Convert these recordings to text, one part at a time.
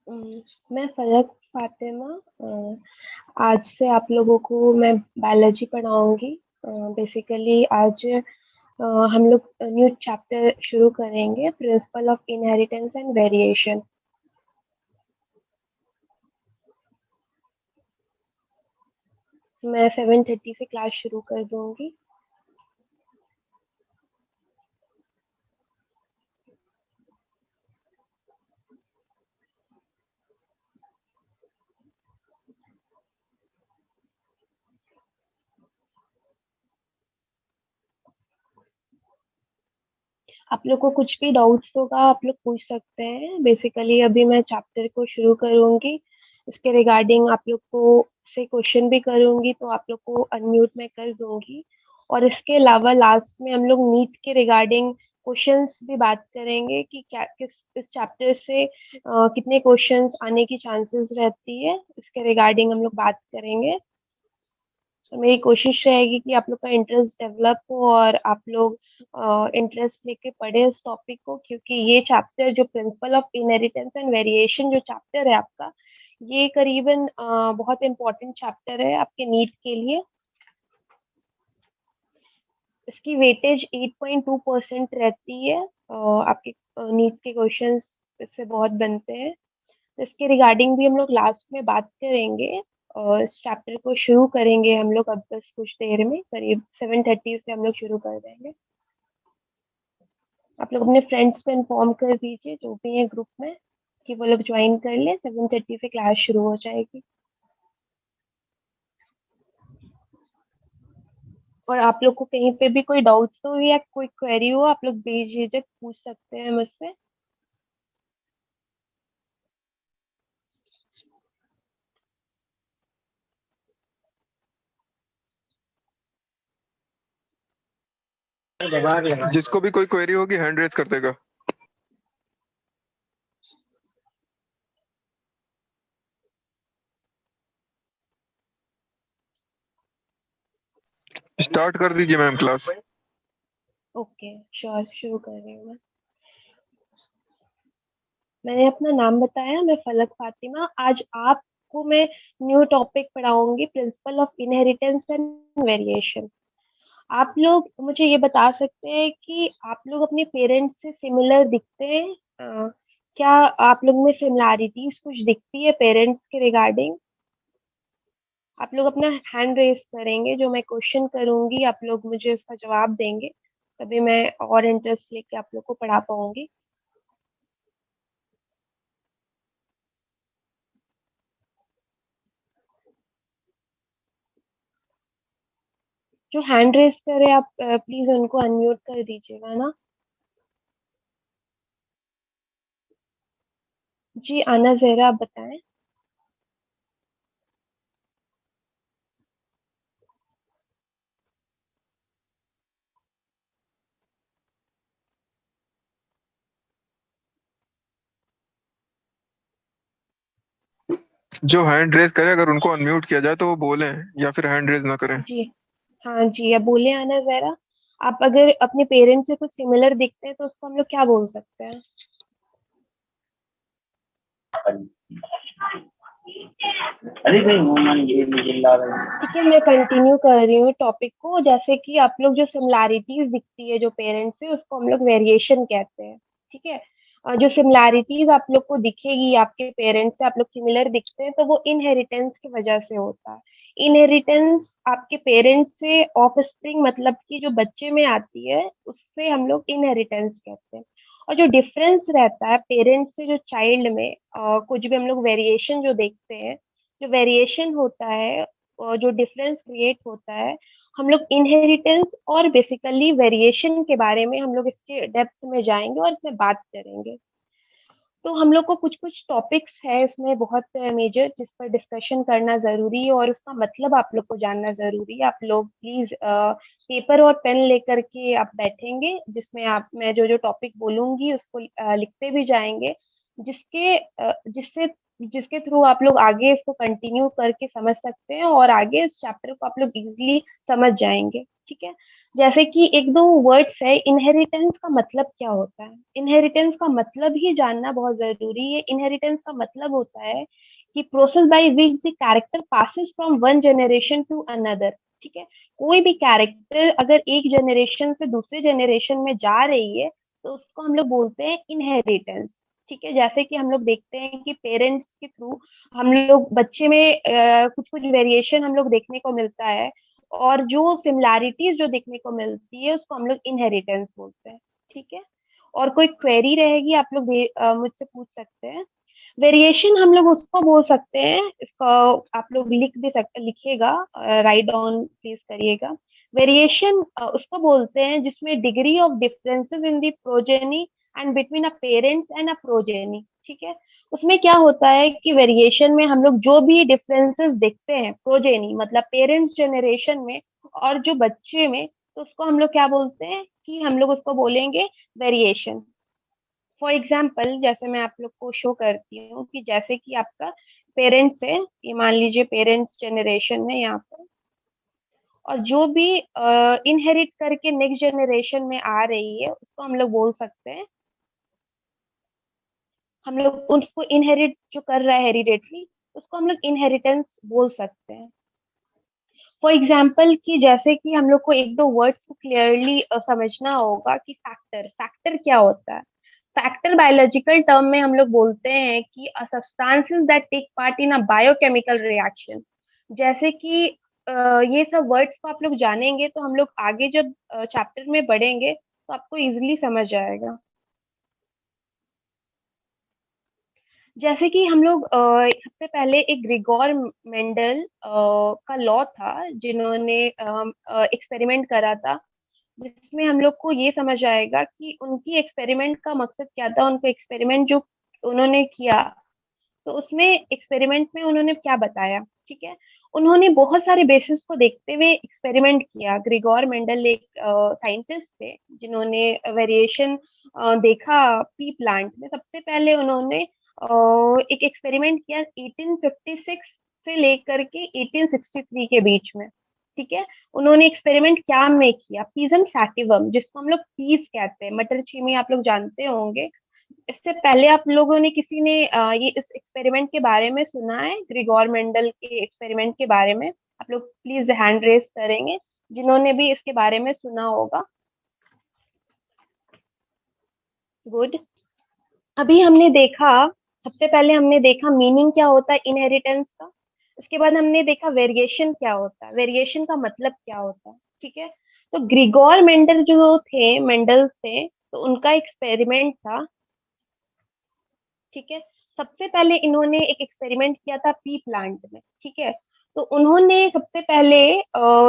मैं फलक फातिमा। आज से आप लोगों को मैं बायोलॉजी पढ़ाऊंगी। बेसिकली आज हम लोग न्यू चैप्टर शुरू करेंगे, principal of inheritance and variation. मैं 7:30 से क्लास शुरू कर दूंगी। आप लोग को कुछ भी डाउट्स होगा आप लोग पूछ सकते हैं। बेसिकली अभी मैं चैप्टर को शुरू करूंगी, इसके रिगार्डिंग आप लोग को से क्वेश्चन भी करूंगी, तो आप लोग को अनम्यूट में कर दूंगी। और इसके अलावा लास्ट में हम लोग नीट के रिगार्डिंग क्वेश्चंस भी बात करेंगे कि क्या किस इस चैप्टर से कितने क्वेश्चंस आने की चांसेस रहती है, इसके रिगार्डिंग हम लोग बात करेंगे। तो मेरी कोशिश रहेगी कि आप लोग का इंटरेस्ट डेवलप हो और आप लोग इंटरेस्ट लेके पढ़े इस टॉपिक को, क्योंकि ये चैप्टर जो principal of inheritance and variation जो चैप्टर है आपका, ये करीबन बहुत इंपॉर्टेंट चैप्टर है आपके नीट के लिए। इसकी वेटेज 8.2% रहती है। आपके नीट के क्वेश्चंस इससे बहुत बनते हैं, तो इसके रिगार्डिंग भी हम लोग लास्ट में बात करेंगे। और इस चैप्टर को शुरू करेंगे हम लोग अब बस कुछ देर में, करीब 7:30 से हम लोग शुरू कर देंगे। आप लोग अपने फ्रेंड्स को इन्फॉर्म कर दीजिए जो भी है ग्रुप में, कि वो लोग ज्वाइन कर ले। 7:30 से क्लास शुरू हो जाएगी। और आप लोग को कहीं पे भी कोई डाउट्स हो या कोई क्वेरी हो, आप लोग बेझिझक पूछ सकते हैं मुझसे। जिसको भी कोई क्वेरी होगी हैंड रेज कर देगा। स्टार्ट कर दीजिए मैम क्लास। ओके, श्योर, शुरू कर रही हूँ मैं। मैंने अपना नाम बताया, मैं फलक फातिमा। आज आपको मैं न्यू टॉपिक पढ़ाऊंगी, principle of inheritance and variation. आप लोग मुझे ये बता सकते हैं कि आप लोग अपने पेरेंट्स से सिमिलर दिखते हैं? क्या आप लोग में सिमिलैरिटीज कुछ दिखती है पेरेंट्स के रिगार्डिंग? आप लोग अपना हैंड रेस करेंगे, जो मैं क्वेश्चन करूंगी आप लोग मुझे उसका जवाब देंगे, तभी मैं और इंटरेस्ट लेके आप लोग को पढ़ा पाऊंगी। जो हैंड रेस करे आप प्लीज उनको अनम्यूट कर दीजिएगा ना। जी आना जहरा, आप बताएं। जो हैंड रेज करे अगर उनको अनम्यूट किया जाए तो वो बोलें, या फिर हैंड रेज ना करें। जी हाँ जी, अब बोले आना जहरा। आप अगर अपने पेरेंट्स से कुछ सिमिलर दिखते हैं तो उसको हम लोग क्या बोल सकते हैं? अरे भाई मोमन ये मुझे ला रहा है। ठीक है, मैं कंटिन्यू कर रही हूँ टॉपिक को। जैसे कि आप लोग जो सिमिलैरिटीज दिखती है जो पेरेंट्स से, उसको हम लोग वेरिएशन कहते हैं। ठीक है। जो सिमिलैरिटीज आप लोग को दिखेगी आपके पेरेंट्स से, आप लोग सिमिलर दिखते हैं, तो वो इनहेरिटेंस की वजह से होता है। इनहेरिटेंस आपके पेरेंट्स से ऑफ स्प्रिंग मतलब कि जो बच्चे में आती है, उससे हम लोग इनहेरिटेंस कहते हैं। और जो डिफरेंस रहता है पेरेंट्स से जो चाइल्ड में, कुछ भी हम लोग वेरिएशन जो देखते हैं, जो वेरिएशन होता है और जो डिफरेंस क्रिएट होता है, हम लोग इनहेरिटेंस और बेसिकली वेरिएशन के बारे में हम लोग इसके डेप्थ में जाएंगे और इसमें बात करेंगे। तो हम लोग को कुछ कुछ टॉपिक्स है इसमें बहुत मेजर, जिस पर डिस्कशन करना जरूरी है और उसका मतलब आप लोग को जानना जरूरी है। आप लोग प्लीज पेपर और पेन लेकर के आप बैठेंगे, जिसमें आप मैं जो जो टॉपिक बोलूंगी उसको लिखते भी जाएंगे, जिससे जिसके थ्रू आप लोग आगे इसको कंटिन्यू करके समझ सकते हैं और आगे इस चैप्टर को आप लोग इजीली समझ जाएंगे। ठीक है, जैसे कि एक दो वर्ड्स है, इनहेरिटेंस का मतलब क्या होता है। इनहेरिटेंस का मतलब ही जानना बहुत जरूरी है। इनहेरिटेंस का मतलब होता है कि process by which the character passes from one generation to another. ठीक है, कोई भी कैरेक्टर अगर एक जनरेशन से दूसरे जनरेशन में जा रही है तो उसको हम लोग बोलते हैं इनहेरिटेंस। ठीक है, जैसे कि हम लोग देखते हैं कि पेरेंट्स के थ्रू हम लोग बच्चे में कुछ कुछ वेरिएशन हम लोग देखने को मिलता है, और जो सिमिलैरिटीज जो देखने को मिलती है उसको हम लोग इनहेरिटेंस बोलते हैं। ठीक है, और कोई क्वेरी रहेगी आप लोग मुझसे पूछ सकते हैं। वेरिएशन हम लोग उसको बोल सकते हैं, इसको आप लोग लिख भी सकते, लिखिएगा, राइट डाउन प्लीज करिएगा। वेरिएशन उसको बोलते हैं जिसमें degree of differences in the progeny and between a parents and a progeny. ठीक है, उसमें क्या होता है कि वेरिएशन में हम लोग जो भी डिफरेंसेस देखते हैं प्रोजेनी मतलब पेरेंट्स जनरेशन में और जो बच्चे में, तो उसको हम लोग क्या बोलते हैं कि हम लोग उसको बोलेंगे वेरिएशन। फॉर एग्जाम्पल जैसे मैं आप लोग को शो करती हूँ कि जैसे कि आपका पेरेंट्स है, ये मान लीजिए पेरेंट्स जनरेशन है यहाँ पर, और जो भी इनहेरिट करके नेक्स्ट जनरेशन में आ रही है उसको हम लोग बोल सकते हैं, हम लोग उसको इनहेरिट जो कर रहा है हेरिडेटरी उसको हम लोग इनहेरिटेंस बोल सकते हैं। फॉर एग्जाम्पल कि जैसे कि हम लोग को एक दो वर्ड्स को क्लियरली समझना होगा कि फैक्टर, फैक्टर क्या होता है। फैक्टर बायोलॉजिकल टर्म में हम लोग बोलते हैं कि substances that take part in a biochemical reaction. जैसे कि ये सब वर्ड्स को आप लोग जानेंगे तो हम लोग आगे जब चैप्टर में बढ़ेंगे तो आपको इजीली समझ आएगा। जैसे कि हम लोग सबसे पहले एक ग्रिगोर मेंडल का लॉ था जिन्होंने एक्सपेरिमेंट करा था, जिसमें हम लोग को ये समझ आएगा कि उनकी एक्सपेरिमेंट का मकसद क्या था। उनको एक्सपेरिमेंट जो उन्होंने किया तो उसमें एक्सपेरिमेंट में उन्होंने क्या बताया। ठीक है, उन्होंने बहुत सारे बेसिस को देखते हुए एक्सपेरिमेंट किया। ग्रिगोर मेंडल एक साइंटिस्ट थे जिन्होंने वेरिएशन देखा पी प्लांट में। सबसे पहले उन्होंने एक एक्सपेरिमेंट किया 1856 से लेकर के 1863 के बीच में। ठीक है, उन्होंने एक्सपेरिमेंट क्या में किया, पीजम सैटिवम जिसको हम लोग पीस कहते हैं, मटर छीमी आप लोग जानते होंगे। इससे पहले आप लोगों ने किसी ने ये इस एक्सपेरिमेंट के बारे में सुना है, ग्रिगोर मेंडल के एक्सपेरिमेंट के बारे में? आप लोग प्लीज हैंड रेस करेंगे जिन्होंने भी इसके बारे में सुना होगा। गुड। अभी हमने देखा, सबसे पहले हमने देखा मीनिंग क्या होता है इनहेरिटेंस का। इसके बाद हमने देखा वेरिएशन क्या होता है, वेरिएशन का मतलब क्या होता है। ठीक है, तो ग्रिगोर मेंडल जो थे, मेंडल्स थे, तो उनका एक्सपेरिमेंट था। ठीक है, सबसे पहले इन्होंने एक एक्सपेरिमेंट किया था पी प्लांट में। ठीक है, तो उन्होंने सबसे पहले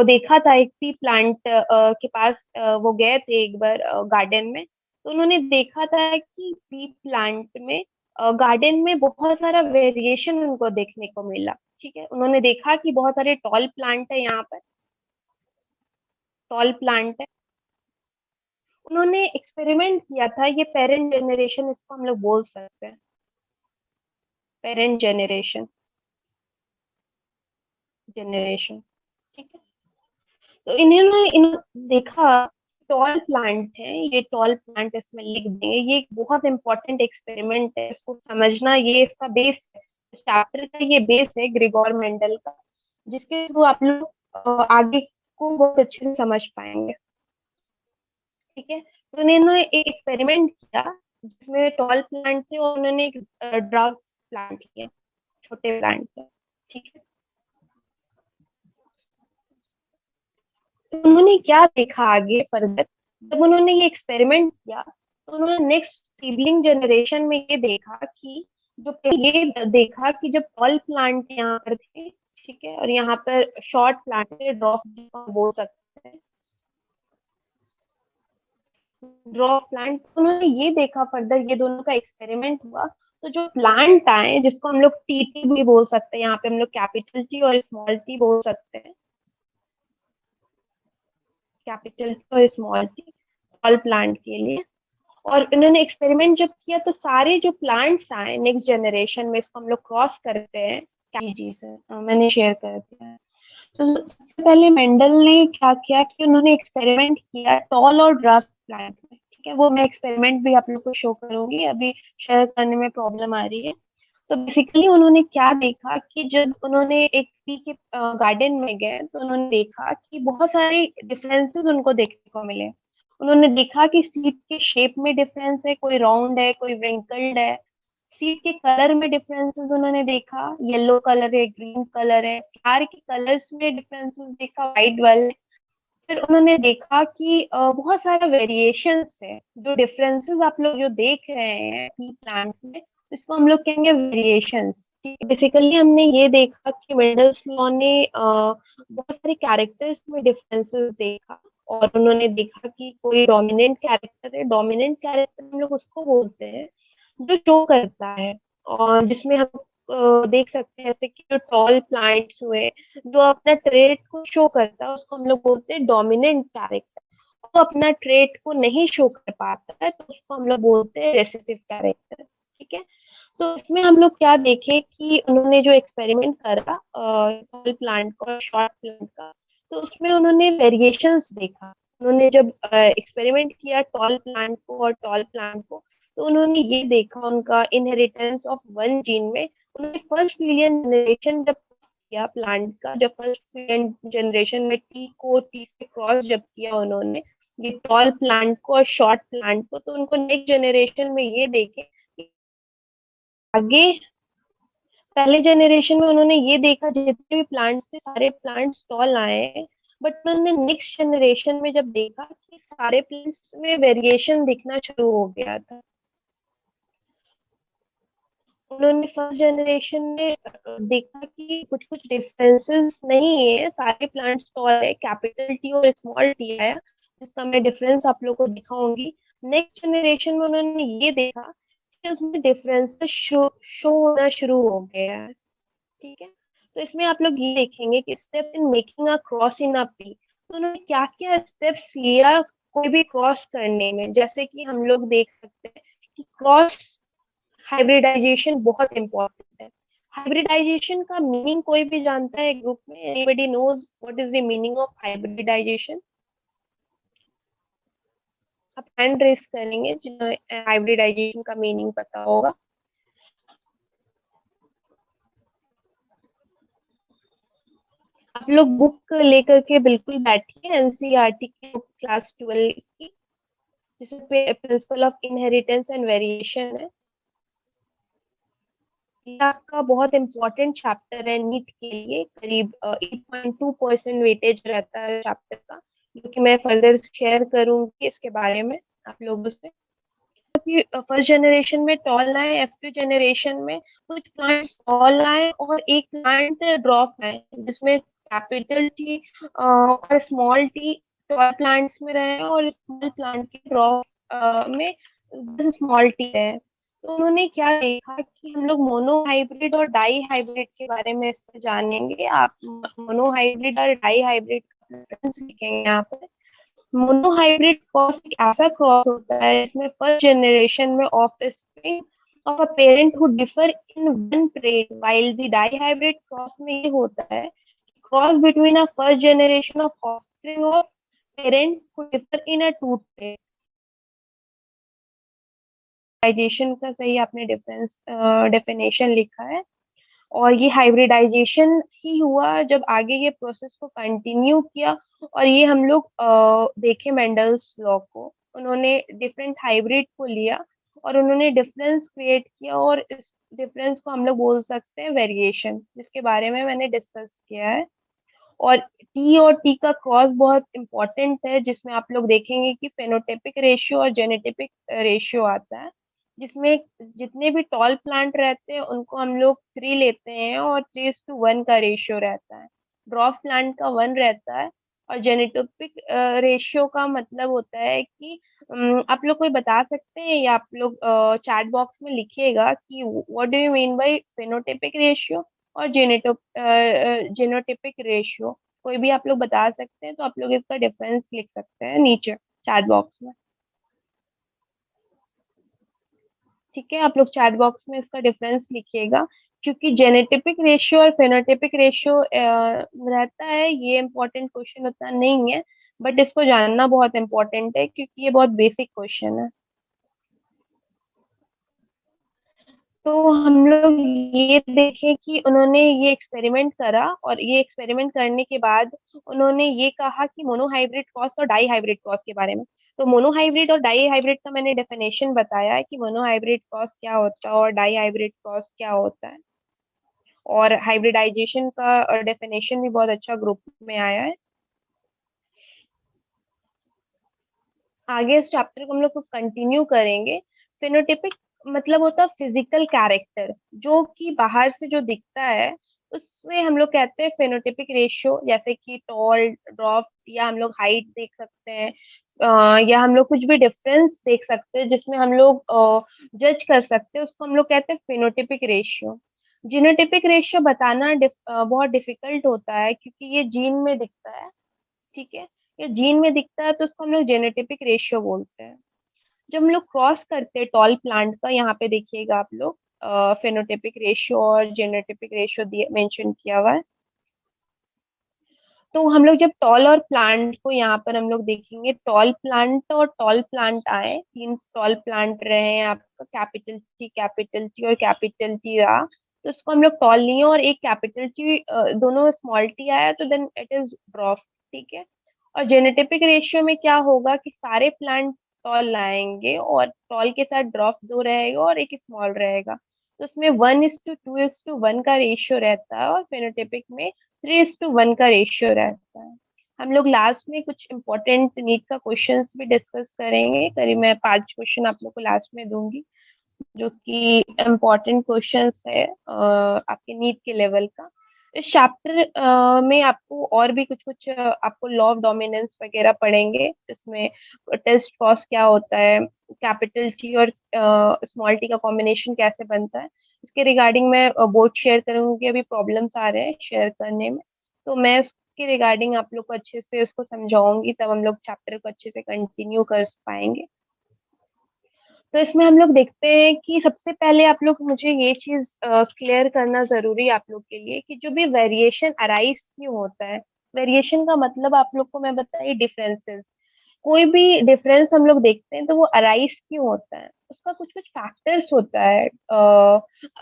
देखा था एक पी प्लांट के पास, वो गए थे एक बार गार्डन में। तो उन्होंने देखा था कि पी प्लांट में गार्डन में बहुत सारा वेरिएशन उनको देखने को मिला। ठीक है, उन्होंने देखा कि बहुत सारे टॉल प्लांट है यहाँ पर, टॉल प्लांट है। उन्होंने एक्सपेरिमेंट किया था, ये पेरेंट जनरेशन इसको हम लोग बोल सकते हैं, पेरेंट जनरेशन, जनरेशन। ठीक है, तो इन्होंने देखा टॉल प्लांट है, ये टॉल प्लांट इसमें लिख देंगे। ये एक बहुत इंपॉर्टेंट एक्सपेरिमेंट है, इसको समझना, ये इसका बेस है, इस चैप्टर का ये बेस है ग्रिगोर मेंडल का, जिसके थ्रू आप लोग आगे को बहुत अच्छे से समझ पाएंगे। ठीक है, तो उन्होंने एक एक्सपेरिमेंट किया जिसमें टॉल प्लांट थे और उन्होंने एक ड्राफ्ट प्लांट किया, छोटे प्लांट थे। ठीक है, तो उन्होंने क्या देखा आगे फर्दर, जब उन्होंने ये एक्सपेरिमेंट किया तो उन्होंने नेक्स्ट सीडलिंग जनरेशन में ये देखा कि ये देखा कि जब ऑल प्लांट यहाँ पर थे, ठीक है, और यहाँ पर शॉर्ट प्लांट थे, ड्रॉप बोल सकते हैं, ड्रॉप प्लांट, उन्होंने ये देखा फर्दर, ये दोनों का एक्सपेरिमेंट हुआ। तो जो प्लांट आए जिसको हम लोग टीटी भी बोल सकते हैं, यहाँ पे हम लोग कैपिटल टी और स्मॉल टी बोल सकते हैं, कैपिटल टी और स्मॉल टी ऑल प्लांट के लिए। और इन्होंने एक्सपेरिमेंट जब किया तो सारे जो प्लांट्स आए नेक्स्ट जनरेशन में, इसको हम लोग क्रॉस करते हैं। जी सर, मैंने शेयर कर दिया। तो सबसे पहले मेंडल ने क्या किया कि उन्होंने एक्सपेरिमेंट किया टॉल और ड्राफ्ट प्लांट में, ठीक है। वो मैं एक्सपेरिमेंट भी आप लोग को शो करूंगी, अभी शेयर करने में प्रॉब्लम आ रही है। तो बेसिकली उन्होंने क्या देखा कि जब उन्होंने एक टी के गार्डन में गए तो उन्होंने देखा कि बहुत सारे डिफरेंसेस उनको देखने को मिले। उन्होंने देखा कि सीड के शेप में डिफरेंस है, कोई राउंड है, कोई व्रिंकल्ड है। सीड के कलर में डिफरेंसेस उन्होंने देखा, येलो कलर है, ग्रीन कलर है। फ्लावर के कलर्स में डिफरेंसेस देखा, वाइट वाले। फिर उन्होंने देखा कि बहुत सारा वेरिएशंस है। जो डिफरेंसेस आप लोग जो देख रहे हैं प्लांट्स में, इसको हम लोग कहेंगे वेरिएशंस। बेसिकली हमने ये देखा कि मेंडल्स लॉ ने बहुत सारे कैरेक्टर्स में डिफरेंसेस देखा। और उन्होंने देखा कि कोई डोमिनेंट कैरेक्टर है, डोमिनेंट कैरेक्टर हम लोग उसको बोलते हैं जो शो करता है। और जिसमें हम देख सकते हैं जैसे कि जो टॉल प्लांट्स हुए, जो अपना ट्रेट को शो करता है उसको हम लोग बोलते हैं डोमिनेंट कैरेक्टर। वो अपना ट्रेट को नहीं शो कर पाता है तो उसको हम लोग बोलते हैं रेसेसिव कैरेक्टर, ठीक है। तो इसमें हम लोग क्या देखें कि उन्होंने जो एक्सपेरिमेंट करा टॉल प्लांट का और शॉर्ट प्लांट का, तो उसमें उन्होंने वेरिएशंस देखा। उन्होंने जब एक्सपेरिमेंट किया टॉल प्लांट को और टॉल प्लांट को, तो उन्होंने ये देखा उनका इनहेरिटेंस ऑफ वन जीन में। उन्होंने फर्स्ट मिलियन जनरेशन जब किया प्लांट का, जब फर्स्ट मिलियन जनरेशन में टी को टी से क्रॉस जब किया उन्होंने, ये टॉल प्लांट को और शॉर्ट प्लांट को, तो उनको नेक्स्ट जनरेशन में ये देखे कि आगे पहले जनरेशन में उन्होंने ये देखा जितने भी प्लांट्स थे सारे प्लांट्स टॉल आए हैं। बट उन्होंने नेक्स्ट जनरेशन में जब देखा कि सारे प्लांट्स में वेरिएशन दिखना शुरू हो गया था। उन्होंने फर्स्ट जनरेशन में देखा कि कुछ कुछ डिफरेंसेस नहीं है, सारे प्लांट्स टॉल है, कैपिटल टी और स्मॉल टी आया, जिसका मैं डिफरेंस आप लोगों को दिखाऊंगी। नेक्स्ट जनरेशन में उन्होंने ये देखा कि उसमें डिफरेंसेस शो होना शुरू हो गया है, ठीक है। तो इसमें आप लोग ये देखेंगे कि step in making a cross in a P, तो उन्होंने क्या क्या स्टेप्स लिया कोई भी क्रॉस करने में। जैसे कि हम लोग देख सकते हैं कि क्रॉस हाइब्रिडाइजेशन बहुत इंपॉर्टेंट है। हाइब्रिडाइजेशन का मीनिंग कोई भी जानता है ग्रुप में? Anybody knows what is the meaning of hybridization? आप हैंड रेस करेंगे जिन्हें हाइब्रिडाइजेशन का मीनिंग पता होगा। आप लोग बुक लेकर के बिल्कुल बैठिए, एनसीईआरटी की बुक क्लास 12 की, जिसमें principal of inheritance and variation है। ये आपका बहुत इंपॉर्टेंट चैप्टर है नीट के लिए। करीब 8.2% वेटेज रहता है चैप्टर का, जो कि मैं फर्दर शेयर करूंगी इसके बारे में आप लोगों से। क्योंकि फर्स्ट जनरेशन में टॉल आए, F2 जनरेशन में कुछ प्लांट्स टॉल आए और एक प्लांट ड्रॉप आए, जिसमें कैपिटल टी और स्मॉल टी टॉल प्लांट्स में रहे और स्मॉल प्लांट के ड्रॉप में बस स्मॉल टी रहे। तो उन्होंने क्या देखा कि हम लोग मोनो हाइब्रिड और डाई हाइब्रिड के बारे में इससे जानेंगे। आप मोनो हाइब्रिड और डाई हाइब्रिड का डिफरेंस लिखेंगे यहाँ पर। मोनोहाइब्रिड क्रॉस एक ऐसा क्रॉस होता है इसमें फर्स्ट जनरेशन में offspring of a parent who differ in one trait, while the dihybrid cross में ये होता है cross between a first generation of offspring of parent who differ in a two trait. Hybridization का सही आपने difference definition लिखा है। और ये हाइब्रिडाइजेशन ही हुआ जब आगे ये प्रोसेस को कंटिन्यू किया। और ये हम लोग देखे मेंडल्स लॉ को, उन्होंने डिफरेंट हाइब्रिड को लिया और उन्होंने डिफरेंस क्रिएट किया, और इस डिफरेंस को हम लोग बोल सकते हैं वेरिएशन, जिसके बारे में मैंने डिस्कस किया है। और टी और टी का क्रॉस बहुत इंपॉर्टेंट है, जिसमें आप लोग देखेंगे कि फेनोटाइपिक रेशियो और जेनेटिक रेशियो आता है, जिसमें जितने भी टॉल प्लांट रहते हैं उनको हम लोग 3 लेते हैं और 3:1 का रेशियो रहता है। ड्रॉप प्लांट का 1 रहता है। और जेनेटोपिक रेशियो का मतलब होता है कि आप लोग कोई बता सकते हैं या आप लोग चैट बॉक्स में लिखिएगा कि what do you mean by phenotypic ratio और जेनोटिपिक रेशियो? कोई भी आप लोग बता सकते हैं तो आप लोग इसका डिफरेंस लिख सकते हैं नीचे चैट बॉक्स में। ठीक है, आप लोग चैट बॉक्स में इसका डिफरेंस लिखिएगा, क्योंकि जेनेटिपिक रेशियो और फेनोटिपिक रेशियो रहता है, ये इम्पोर्टेंट क्वेश्चन उतना नहीं है, बट इसको जानना बहुत इम्पोर्टेंट है क्योंकि ये बहुत बेसिक क्वेश्चन है। तो हम लोग ये देखें कि उन्होंने ये एक्सपेरिमेंट करा, और ये एक्सपेरिमेंट करने के बाद उन्होंने ये कहा कि मोनोहाइब्रिड क्रॉस और डाई हाइब्रिड क्रॉस के बारे में। तो मोनोहाइब्रिड और डाई हाइब्रिड का मैंने डेफिनेशन बताया है कि मोनोहाइब्रिड क्रॉस क्या होता है और डाई हाइब्रिड क्रॉस क्या होता है, और हाइब्रिडाइजेशन का डेफिनेशन भी बहुत अच्छा ग्रुप में आया है। आगे इस चैप्टर को हम लोग कंटिन्यू करेंगे। फिनोटिपिक मतलब होता है फिजिकल कैरेक्टर, जो कि बाहर से जो दिखता है उससे हम लोग कहते हैं फिनोटिपिक रेशियो, जैसे कि टॉल, ड्रॉप, या हम लोग हाइट देख सकते हैं, या हम लोग कुछ भी डिफरेंस देख सकते हैं जिसमें हम लोग जज कर सकते हैं, उसको हम लोग कहते हैं फिनोटिपिक रेशियो। जीनोटिपिक रेशियो बताना बहुत डिफिकल्ट होता है क्योंकि ये जीन में दिखता है। ठीक है, ये जीन में दिखता है तो उसको हम लोग जेनेटिपिक रेशियो बोलते हैं। जब हम लोग क्रॉस करते हैं टॉल प्लांट का, यहाँ पे देखिएगा आप लोग फेनोटिपिक रेशियो और जेनेटिपिक रेशियो मेंशन किया हुआ है। तो हम लोग जब टॉल और प्लांट को यहाँ पर हम लोग देखेंगे, टॉल प्लांट और टॉल प्लांट आए, 3 टॉल प्लांट रहे हैं आपका, कैपिटल टी और कैपिटल टी रहा, तो उसको हम लोग टॉल लिए, और एक कैपिटल टी दोनों स्मॉल टी आया, तो देन इट इज ड्रॉफ। ठीक है, और जेनेटिपिक रेशियो में क्या होगा कि सारे प्लांट टॉल लाएंगे और टॉल के साथ ड्रॉप 2 रहेगा और एक स्मॉल रहेगा, तो उसमें 1:2:1 का रेशियो रहता है, और फेनोटिपिक में 3:1 का रेशियो रहता है। हम लोग लास्ट में कुछ इंपॉर्टेंट नीट का क्वेश्चंस भी डिस्कस करेंगे, करीब मैं 5 क्वेश्चन आप लोग को लास्ट में दूंगी, जो कि इम्पोर्टेंट क्वेश्चंस है आपके नीट के लेवल का। इस चैप्टर में आपको और भी कुछ कुछ आपको लॉ ऑफ डोमिनेंस वगैरह पढ़ेंगे, इसमें टेस्ट कॉस्ट क्या होता है, कैपिटल टी और स्मॉल टी का कॉम्बिनेशन कैसे बनता है, इसके रिगार्डिंग मैं बोर्ड शेयर करूंगी। अभी प्रॉब्लम्स आ रहे हैं शेयर करने में, तो मैं उसके रिगार्डिंग आप लोग को अच्छे से उसको समझाऊंगी, तब हम लोग चैप्टर को अच्छे से कंटिन्यू कर पाएंगे। तो इसमें हम लोग देखते हैं कि सबसे पहले आप लोग, मुझे ये चीज क्लियर करना जरूरी है आप लोग के लिए कि जो भी वेरिएशन अराइज क्यों होता है। वेरिएशन का मतलब आप लोग को मैं बताइए, डिफरेंसेस। कोई भी डिफरेंस हम लोग देखते हैं तो वो अराइज क्यों होता है, उसका कुछ कुछ फैक्टर्स होता है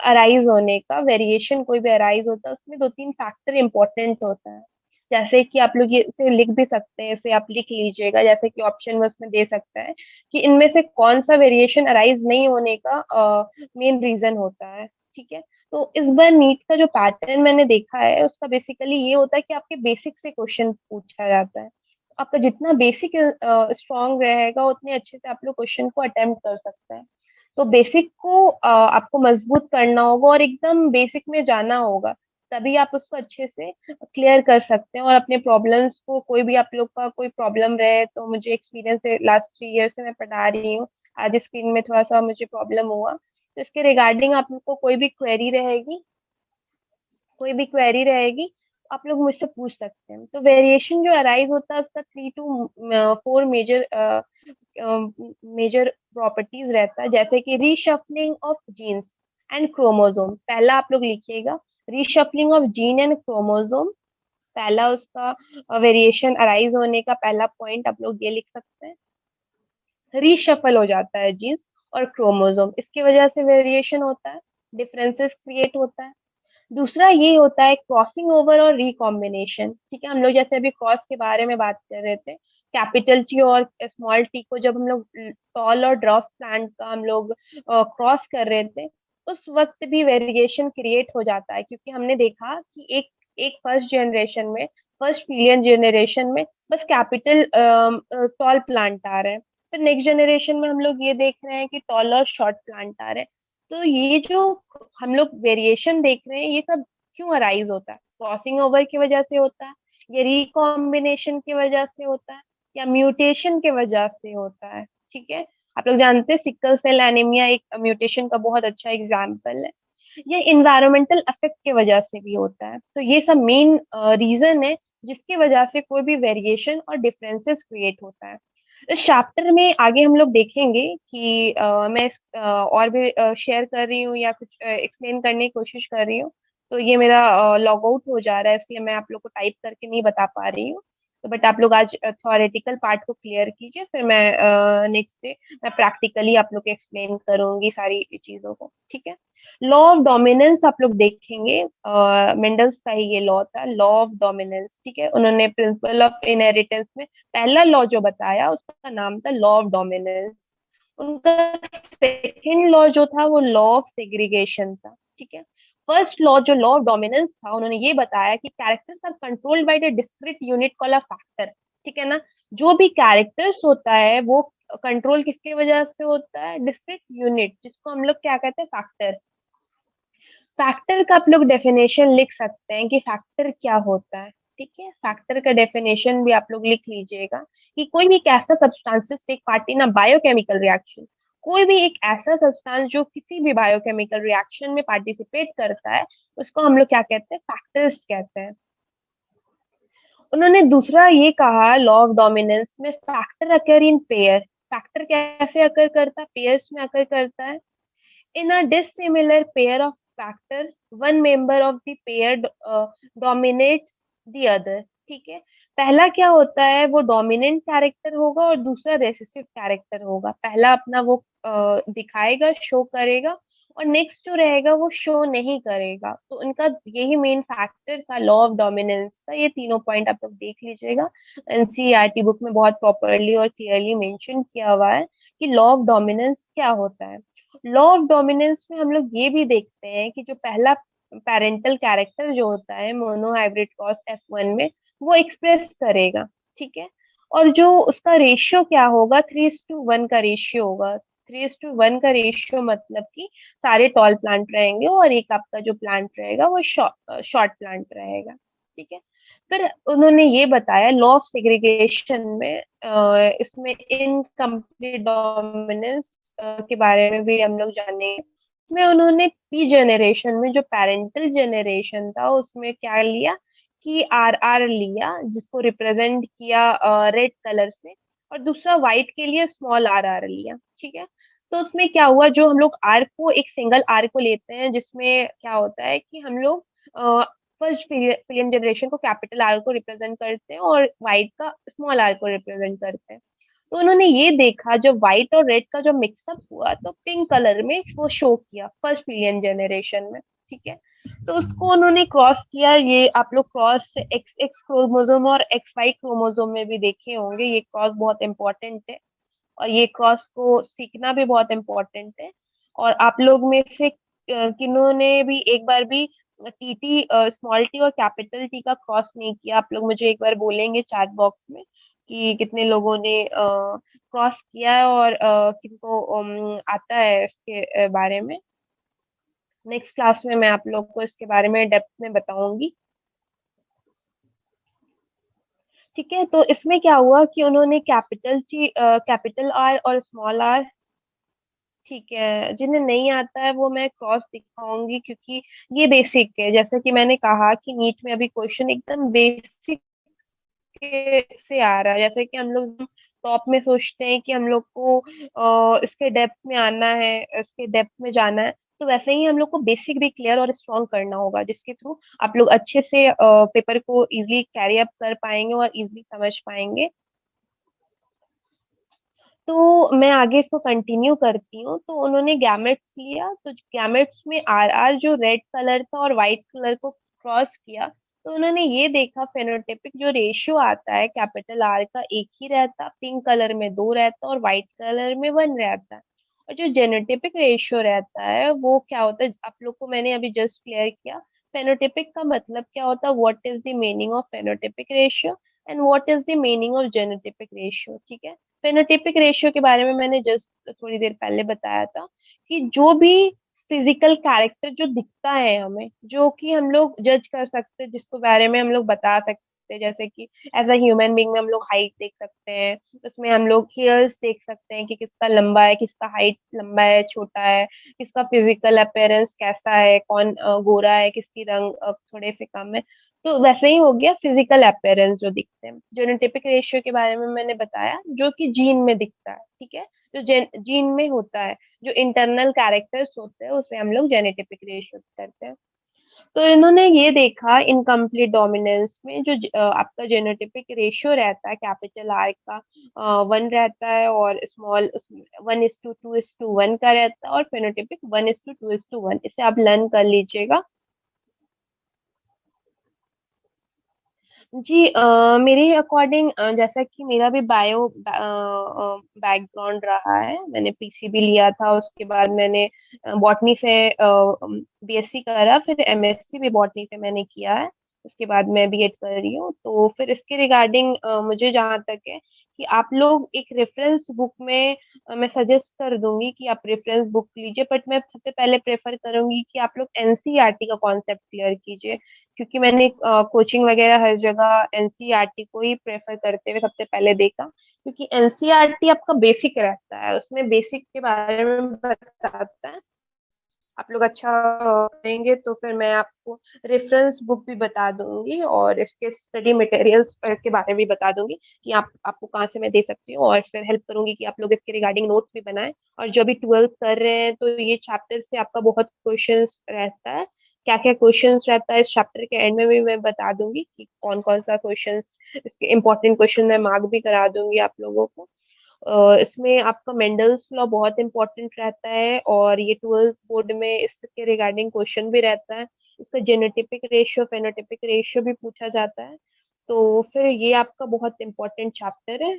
अराइज होने का। वेरिएशन कोई भी अराइज होता है उसमें 2-3 फैक्टर इंपॉर्टेंट होता है, जैसे कि आप लोग ये इसे लिख भी सकते हैं, इसे आप लिख लीजिएगा, जैसे कि ऑप्शन में उसमें दे सकता है कि इनमें से कौन सा वेरिएशन अराइज नहीं होने का मेन रीजन होता है। ठीक है, तो इस बार नीट का जो पैटर्न मैंने देखा है उसका बेसिकली ये होता है कि आपके बेसिक से क्वेश्चन पूछा जाता है। आपका जितना बेसिक स्ट्रांग रहेगा उतने अच्छे से आप लोग क्वेश्चन को अटेम्प्ट कर सकते हैं। तो बेसिक को आपको मजबूत करना होगा और एकदम बेसिक में जाना होगा, तभी आप उसको अच्छे से क्लियर कर सकते हैं। और अपने प्रॉब्लम्स को, कोई भी आप लोग का कोई प्रॉब्लम रहे, तो मुझे एक्सपीरियंस है, लास्ट 3 ईयर से मैं पढ़ा रही हूँ, आज स्क्रीन में थोड़ा सा मुझे प्रॉब्लम हुआ, तो इसके रिगार्डिंग आप लोग को कोई भी क्वेरी रहेगी आप लोग मुझसे पूछ सकते हैं। तो वेरिएशन जो अराइज होता है उसका 3 to 4 मेजर प्रॉपर्टीज रहता है, जैसे कि reshuffling of genes and chromosome. पहला आप लोग लिखिएगा, reshuffling of gene and chromosome, पहला उसका वेरिएशन अराइज होने का पहला पॉइंट आप लोग ये लिख सकते हैं। रीशफल हो जाता है जीन्स और क्रोमोसोम, इसकी वजह से वेरिएशन होता है, डिफरेंसेस क्रिएट होता है। दूसरा ये होता है क्रॉसिंग ओवर और रिकॉम्बिनेशन। ठीक है, हम लोग जैसे अभी क्रॉस के बारे में बात कर रहे थे, कैपिटल टी और स्मॉल टी को जब हम लोग टॉल और ड्रॉप प्लांट का हम लोग क्रॉस कर रहे थे, उस वक्त भी वेरिएशन क्रिएट हो जाता है, क्योंकि हमने देखा कि एक एक फर्स्ट फिलियन जनरेशन में बस कैपिटल टॉल प्लांट आ रहे हैं, फिर नेक्स्ट जनरेशन में हम लोग ये देख रहे हैं कि टॉल और शॉर्ट प्लांट आ रहे हैं। तो ये जो हम लोग वेरिएशन देख रहे हैं, ये सब क्यों अराइज होता है? क्रॉसिंग ओवर की वजह से होता है, या रिकॉम्बिनेशन की वजह से होता है, या म्यूटेशन की वजह से होता है। ठीक है, आप लोग जानते हैं सिकल सेल एनीमिया एक म्यूटेशन का बहुत अच्छा एग्जाम्पल है। ये इन्वायरमेंटल इफेक्ट की वजह से भी होता है। तो ये सब मेन रीजन है जिसकी वजह से कोई भी वेरिएशन और डिफरेंसेस क्रिएट होता है। इस चैप्टर में आगे हम लोग देखेंगे कि और भी शेयर कर रही हूँ या कुछ एक्सप्लेन करने की कोशिश कर रही हूँ, तो ये मेरा लॉग आउट हो जा रहा है, इसलिए मैं आप लोग को टाइप करके नहीं बता पा रही हूँ। तो बट आप लोग आज थ्योरेटिकल पार्ट को क्लियर कीजिए, फिर मैं नेक्स्ट डे मैं प्रैक्टिकली आप लोग को एक्सप्लेन करूंगी सारी चीजों को, ठीक है। लॉ ऑफ डोमिनेंस आप लोग देखेंगे, मेंडल्स का ही ये लॉ था, लॉ ऑफ डोमिनेंस, ठीक है। उन्होंने प्रिंसिपल ऑफ इनहेरिटेंस में पहला लॉ जो बताया उसका नाम था लॉ ऑफ डोमिनेंस। उनका सेकंड लॉ जो था वो लॉ ऑफ सेग्रीगेशन था, ठीक है। फर्स्ट लॉ जो लॉ ऑफ डोमिनेंस था, उन्होंने ये बताया कि characters are controlled by the discrete unit called a factor, ठीक है ना। जो भी कैरेक्टर्स होता है वो कंट्रोल किसकी वजह से होता है, डिस्क्रीट यूनिट, जिसको हम लोग क्या कहते हैं, फैक्टर। फैक्टर का आप लोग डेफिनेशन लिख सकते हैं कि फैक्टर क्या होता है, ठीक है। फैक्टर का डेफिनेशन भी आप लोग लिख लीजिएगा कि कोई भी एक ऐसा substances take part in a biochemical reaction, कोई भी एक ऐसा सब्सटेंस जो किसी भी बायोकेमिकल रिएक्शन में पार्टिसिपेट करता है, उसको हम लोग क्या कहते हैं, फैक्टर्स कहते हैं। उन्होंने दूसरा ये कहा लॉ ऑफ डोमिनेंस में, factor occur in pair. Factor कैसे अकर करता है, पेयर्स में अकर करता है। In a dissimilar pair of factor, one member of the pair dominates the other, ठीक है। पहला क्या होता है, वो डोमिनेंट कैरेक्टर होगा और दूसरा रेसेसिव कैरेक्टर होगा। पहला अपना वो दिखाएगा, शो करेगा, और नेक्स्ट जो रहेगा वो शो नहीं करेगा। तो उनका यही मेन फैक्टर था लॉ ऑफ डोमिनेंस का। ये तीनों पॉइंट आप लोग देख लीजिएगा, एनसीईआरटी बुक में बहुत प्रॉपरली और क्लियरली मेंशन किया हुआ है कि लॉ ऑफ डोमिनेंस क्या होता है। लॉ ऑफ डोमिनेंस में हम लोग ये भी देखते हैं कि जो पहला पेरेंटल कैरेक्टर जो होता है मोनोहाइब्रिड क्रॉस F1 में, वो एक्सप्रेस करेगा, ठीक है। और जो उसका रेशियो क्या होगा, 3:1 का रेशियो होगा। 3:1 का रेशियो मतलब कि सारे टॉल प्लांट रहेंगे और एक आपका जो प्लांट रहेगा वो शॉर्ट प्लांट रहेगा, ठीक है। फिर उन्होंने ये बताया लॉ ऑफ सेग्रीगेशन में, इसमें इनकम्प्लीट डोमिनेंस के बारे में भी हम लोग जानेंगे। में उन्होंने पी जनरेशन में जो पेरेंटल जनरेशन था उसमें क्या लिया कि आर आर लिया, जिसको रिप्रेजेंट किया रेड कलर से, और दूसरा व्हाइट के लिए स्मॉल आर आर लिया, ठीक है। तो उसमें क्या हुआ, जो हम लोग आर को एक सिंगल आर को लेते हैं, जिसमें क्या होता है कि हम लोग फर्स्ट फिलियन जनरेशन को कैपिटल आर को रिप्रेजेंट करते हैं और व्हाइट का स्मॉल आर को रिप्रेजेंट करते हैं। तो उन्होंने ये देखा जब व्हाइट और रेड का जो मिक्सअप हुआ तो पिंक कलर में वो शो किया फर्स्ट मिलियन जनरेशन में, ठीक है। तो उसको उन्होंने क्रॉस किया। ये आप लोग क्रॉस एक्स एक्स क्रोमोसोम और एक्स वाई क्रोमोसोम में भी देखे होंगे। ये क्रॉस बहुत इंपॉर्टेंट है और ये क्रॉस को सीखना भी बहुत इंपॉर्टेंट है। और आप लोग में से किन्होंने भी एक बार भी टीटी स्मॉल टी और कैपिटल टी का क्रॉस नहीं किया, आप लोग मुझे एक बार बोलेंगे चैट बॉक्स में कि कितने लोगों ने क्रॉस किया है और किनको आता है इसके बारे में। नेक्स्ट क्लास में मैं आप लोग को इसके बारे में डेप्थ में बताऊंगी, ठीक है। तो इसमें क्या हुआ कि उन्होंने कैपिटल आर और स्मॉल आर, ठीक है, जिन्हें नहीं आता है वो मैं क्रॉस दिखाऊंगी क्योंकि ये बेसिक है। जैसे कि मैंने कहा कि नीट में अभी क्वेश्चन एकदम बेसिक से आ रहा है। जैसे कि हम लोग टॉप में सोचते हैं कि हम लोग को इसके डेप्थ में आना है, इसके डेप्थ में जाना है, तो वैसे ही हम लोग को बेसिक भी क्लियर और स्ट्रॉन्ग करना होगा, जिसके थ्रू आप लोग अच्छे से पेपर को इजीली कैरी अप कर पाएंगे और इजीली समझ पाएंगे। तो मैं आगे इसको कंटिन्यू करती हूँ। तो उन्होंने गैमेट्स लिया, तो गैमेट्स में आर आर जो रेड कलर था और व्हाइट कलर को क्रॉस किया, तो उन्होंने ये देखा फेनोटाइपिक जो रेशियो आता है कैपिटल आर का एक ही रहता, पिंक कलर में 2 रहता और व्हाइट कलर में 1 रहता है। और जो जेनोटाइपिक रेशियो रहता है वो क्या होता है, आप लोग को मैंने अभी जस्ट क्लियर किया। फेनोटाइपिक का मतलब क्या होता है, what is the meaning of phenotypic ratio and what is the meaning of जेनोटाइपिक ratio, ठीक है। फेनोटाइपिक रेशियो के बारे में मैंने जस्ट थोड़ी देर पहले बताया था कि जो भी फिजिकल कैरेक्टर जो दिखता है हमें, जो कि हम लोग जज कर सकते हैं, जिसको बारे में हम लोग बता सकते हैं, जैसे कि एज अ ह्यूमन बीइंग में हम लोग हाइट देख सकते हैं, उसमें हम लोग हेयर्स देख सकते हैं कि किसका लंबा है, किसका हाइट लंबा है, छोटा है, किसका फिजिकल अपीयरेंस कैसा है, कौन गोरा है, किसकी रंग थोड़े से कम है। तो वैसे ही हो गया फिजिकल अपीयरेंस जो दिखते हैं। जेनोटाइपिक रेशियो के बारे में मैंने बताया, जो कि जीन में दिखता है, ठीक है, जो जीन में होता है, जो इंटरनल कैरेक्टर्स होते हैं उसे हम लोग जेनेटिक रेशियो करते हैं। तो इन्होंने ये देखा इनकम्प्लीट डोमिनेंस में जो आपका जेनोटाइपिक रेशियो रहता है कैपिटल आर का 1 रहता है, और स्मॉल 1:2:1 का रहता है, और फेनोटाइपिक 1:2:1। इसे आप लर्न कर लीजिएगा। जी मेरे अकॉर्डिंग जैसा कि मेरा भी बायो बैकग्राउंड रहा है, मैंने पीसीबी लिया था, उसके बाद मैंने बॉटनी से बीएससी करा, फिर एमएससी भी बॉटनी से मैंने किया है, उसके बाद मैं बीएड कर रही हूँ। तो फिर इसके रिगार्डिंग मुझे जहाँ तक है कि आप लोग एक रेफरेंस बुक में मैं सजेस्ट कर दूंगी कि आप रेफरेंस बुक लीजिए, बट मैं सबसे पहले प्रेफर करूंगी कि आप लोग एनसीईआरटी का कॉन्सेप्ट क्लियर कीजिए, क्योंकि मैंने कोचिंग वगैरह हर जगह एनसीईआरटी को ही प्रेफर करते हुए सबसे पहले देखा, क्योंकि एनसीईआरटी आपका बेसिक रहता है, उसमें बेसिक के बारे में बताता है। आप लोग अच्छा करेंगे तो फिर मैं आपको रेफरेंस बुक भी बता दूंगी, और इसके स्टडी मटेरियल्स के बारे में भी बता दूंगी कि आपको कहाँ से मैं दे सकती हूँ, और फिर हेल्प करूंगी कि आप लोग इसके रिगार्डिंग नोट्स भी बनाएं। और जो भी 12th कर रहे हैं तो ये चैप्टर से आपका बहुत क्वेश्चंस रहता है, क्या क्या क्वेश्चंस रहता है इस चैप्टर के एंड में भी मैं बता दूंगी कि कौन कौन सा क्वेश्चंस, इसके इंपॉर्टेंट क्वेश्चन मैं मार्क भी करा दूंगी आप लोगों को। इसमें आपका मेंडल्स लॉ बहुत इंपॉर्टेंट रहता है, और ये 12th बोर्ड में इसके रिगार्डिंग क्वेश्चन भी रहता है। इसका जेनोटाइपिक रेशियो फेनोटाइपिक रेशियो भी पूछा जाता है। तो फिर ये आपका बहुत इंपॉर्टेंट चैप्टर है,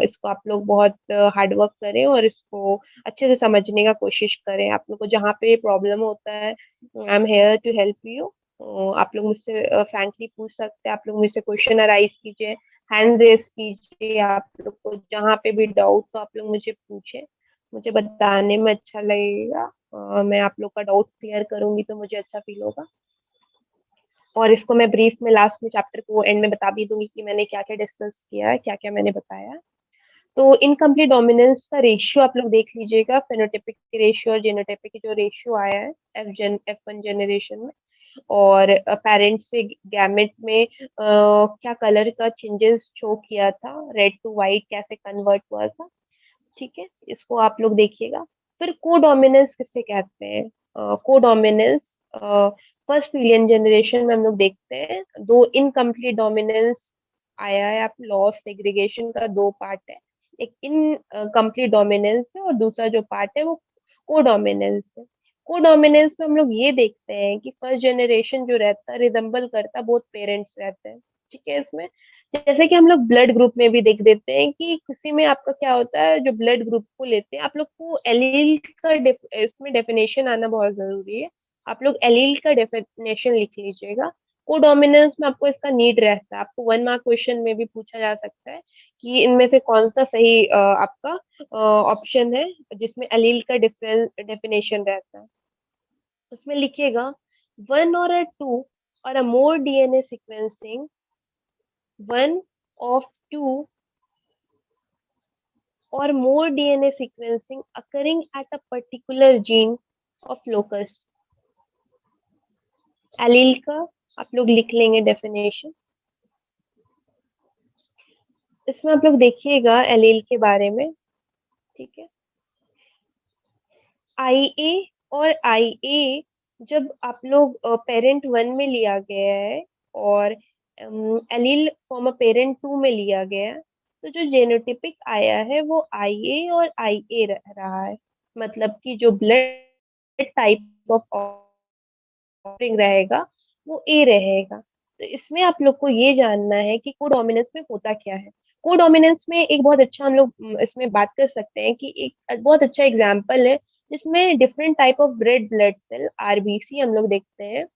इसको आप लोग बहुत हार्ड वर्क करें और इसको अच्छे से समझने का कोशिश करें। आप लोग को जहाँ पे प्रॉब्लम होता है, I am here to help you. आप लोग मुझसे फ्रैंकली पूछ सकते हैं, आप लोग मुझसे क्वेश्चन अराइज कीजिए, हैंड रेस कीजिए, आप लोग को जहाँ पे भी डाउट हो आप लोग मुझे पूछे, मुझे बताने में अच्छा लगेगा। मैं आप लोग का डाउट क्लियर करूंगी तो मुझे अच्छा फील होगा। और इसको मैं ब्रीफ में लास्ट में चैप्टर को एंड में बता भी दूंगी कि मैंने क्या क्या डिस्कस किया है, क्या क्या मैंने बताया है। तो इनकम्प्लीट डोमिनेंस का रेशियो आप लोग देख लीजिएगा, फेनोटाइपिक रेशियो और जेनोटाइपिक की जो रेशियो आया है F1 जनरेशन में, और पेरेंट से गैमेट में क्या कलर का चेंजेस शो किया था, रेड टू वाइट कैसे कन्वर्ट हुआ था, ठीक है, इसको आप लोग देखिएगा। फिर कोडोमिनेंस किसे कहते हैं? कोडोमिनेंस फर्स्ट फिलियन जनरेशन में हम लोग देखते हैं, दो इनकम्प्लीट डोमिनेंस आया है, आप लॉ ऑफ सेग्रीगेशन का दो पार्ट है, एक इनकम्प्लीट डोमिनेंस है और दूसरा जो पार्ट है वो कोडोमिनेंस है। कोडोमिनेंस में हम लोग ये देखते हैं कि फर्स्ट जनरेशन जो रहता है रिजेंबल करता है बोथ पेरेंट्स रहते हैं, ठीक है। इसमें जैसे कि हम लोग ब्लड ग्रुप में भी देख देते हैं कि किसी में आपका क्या होता है, जो ब्लड ग्रुप को लेते हैं आप लोग को एलील का इसमें डेफिनेशन आना बहुत जरूरी है। आप लोग एलील का डेफिनेशन लिख लीजिएगा। कोडोमिनेंस में आपको इसका नीड रहता है, आपको 1 मार्क क्वेश्चन में भी पूछा जा सकता है कि इनमें से कौन सा सही आपका ऑप्शन है जिसमें एलील का डिफरेंस डेफिनेशन रहता है। उसमें लिखिएगा 1 or 2 or a more DNA sequencing, 1 of 2 or more DNA sequencing occurring at a particular gene of locus। Allele का आप लोग लिख लेंगे डेफिनेशन। इसमें आप लोग देखिएगा एलील के बारे में, ठीक है। आई ए और आई ए जब आप लोग पेरेंट 1 में लिया गया है और एलील फ्रॉम अ पेरेंट 2 में लिया गया है, तो जो जेनोटिपिक आया है वो आई ए और आई ए रहा है, मतलब कि जो ब्लड टाइप ऑफ ऑफरिंग रहेगा वो ए रहेगा। तो इसमें आप लोग को ये जानना है कि कोडोमिनेंस में होता क्या है। कोडोमिनेंस में एक बहुत अच्छा हम लोग इसमें बात कर सकते हैं कि एक बहुत अच्छा एग्जांपल है जिसमें different type of red blood cell RBC हम लोग देखते हैं,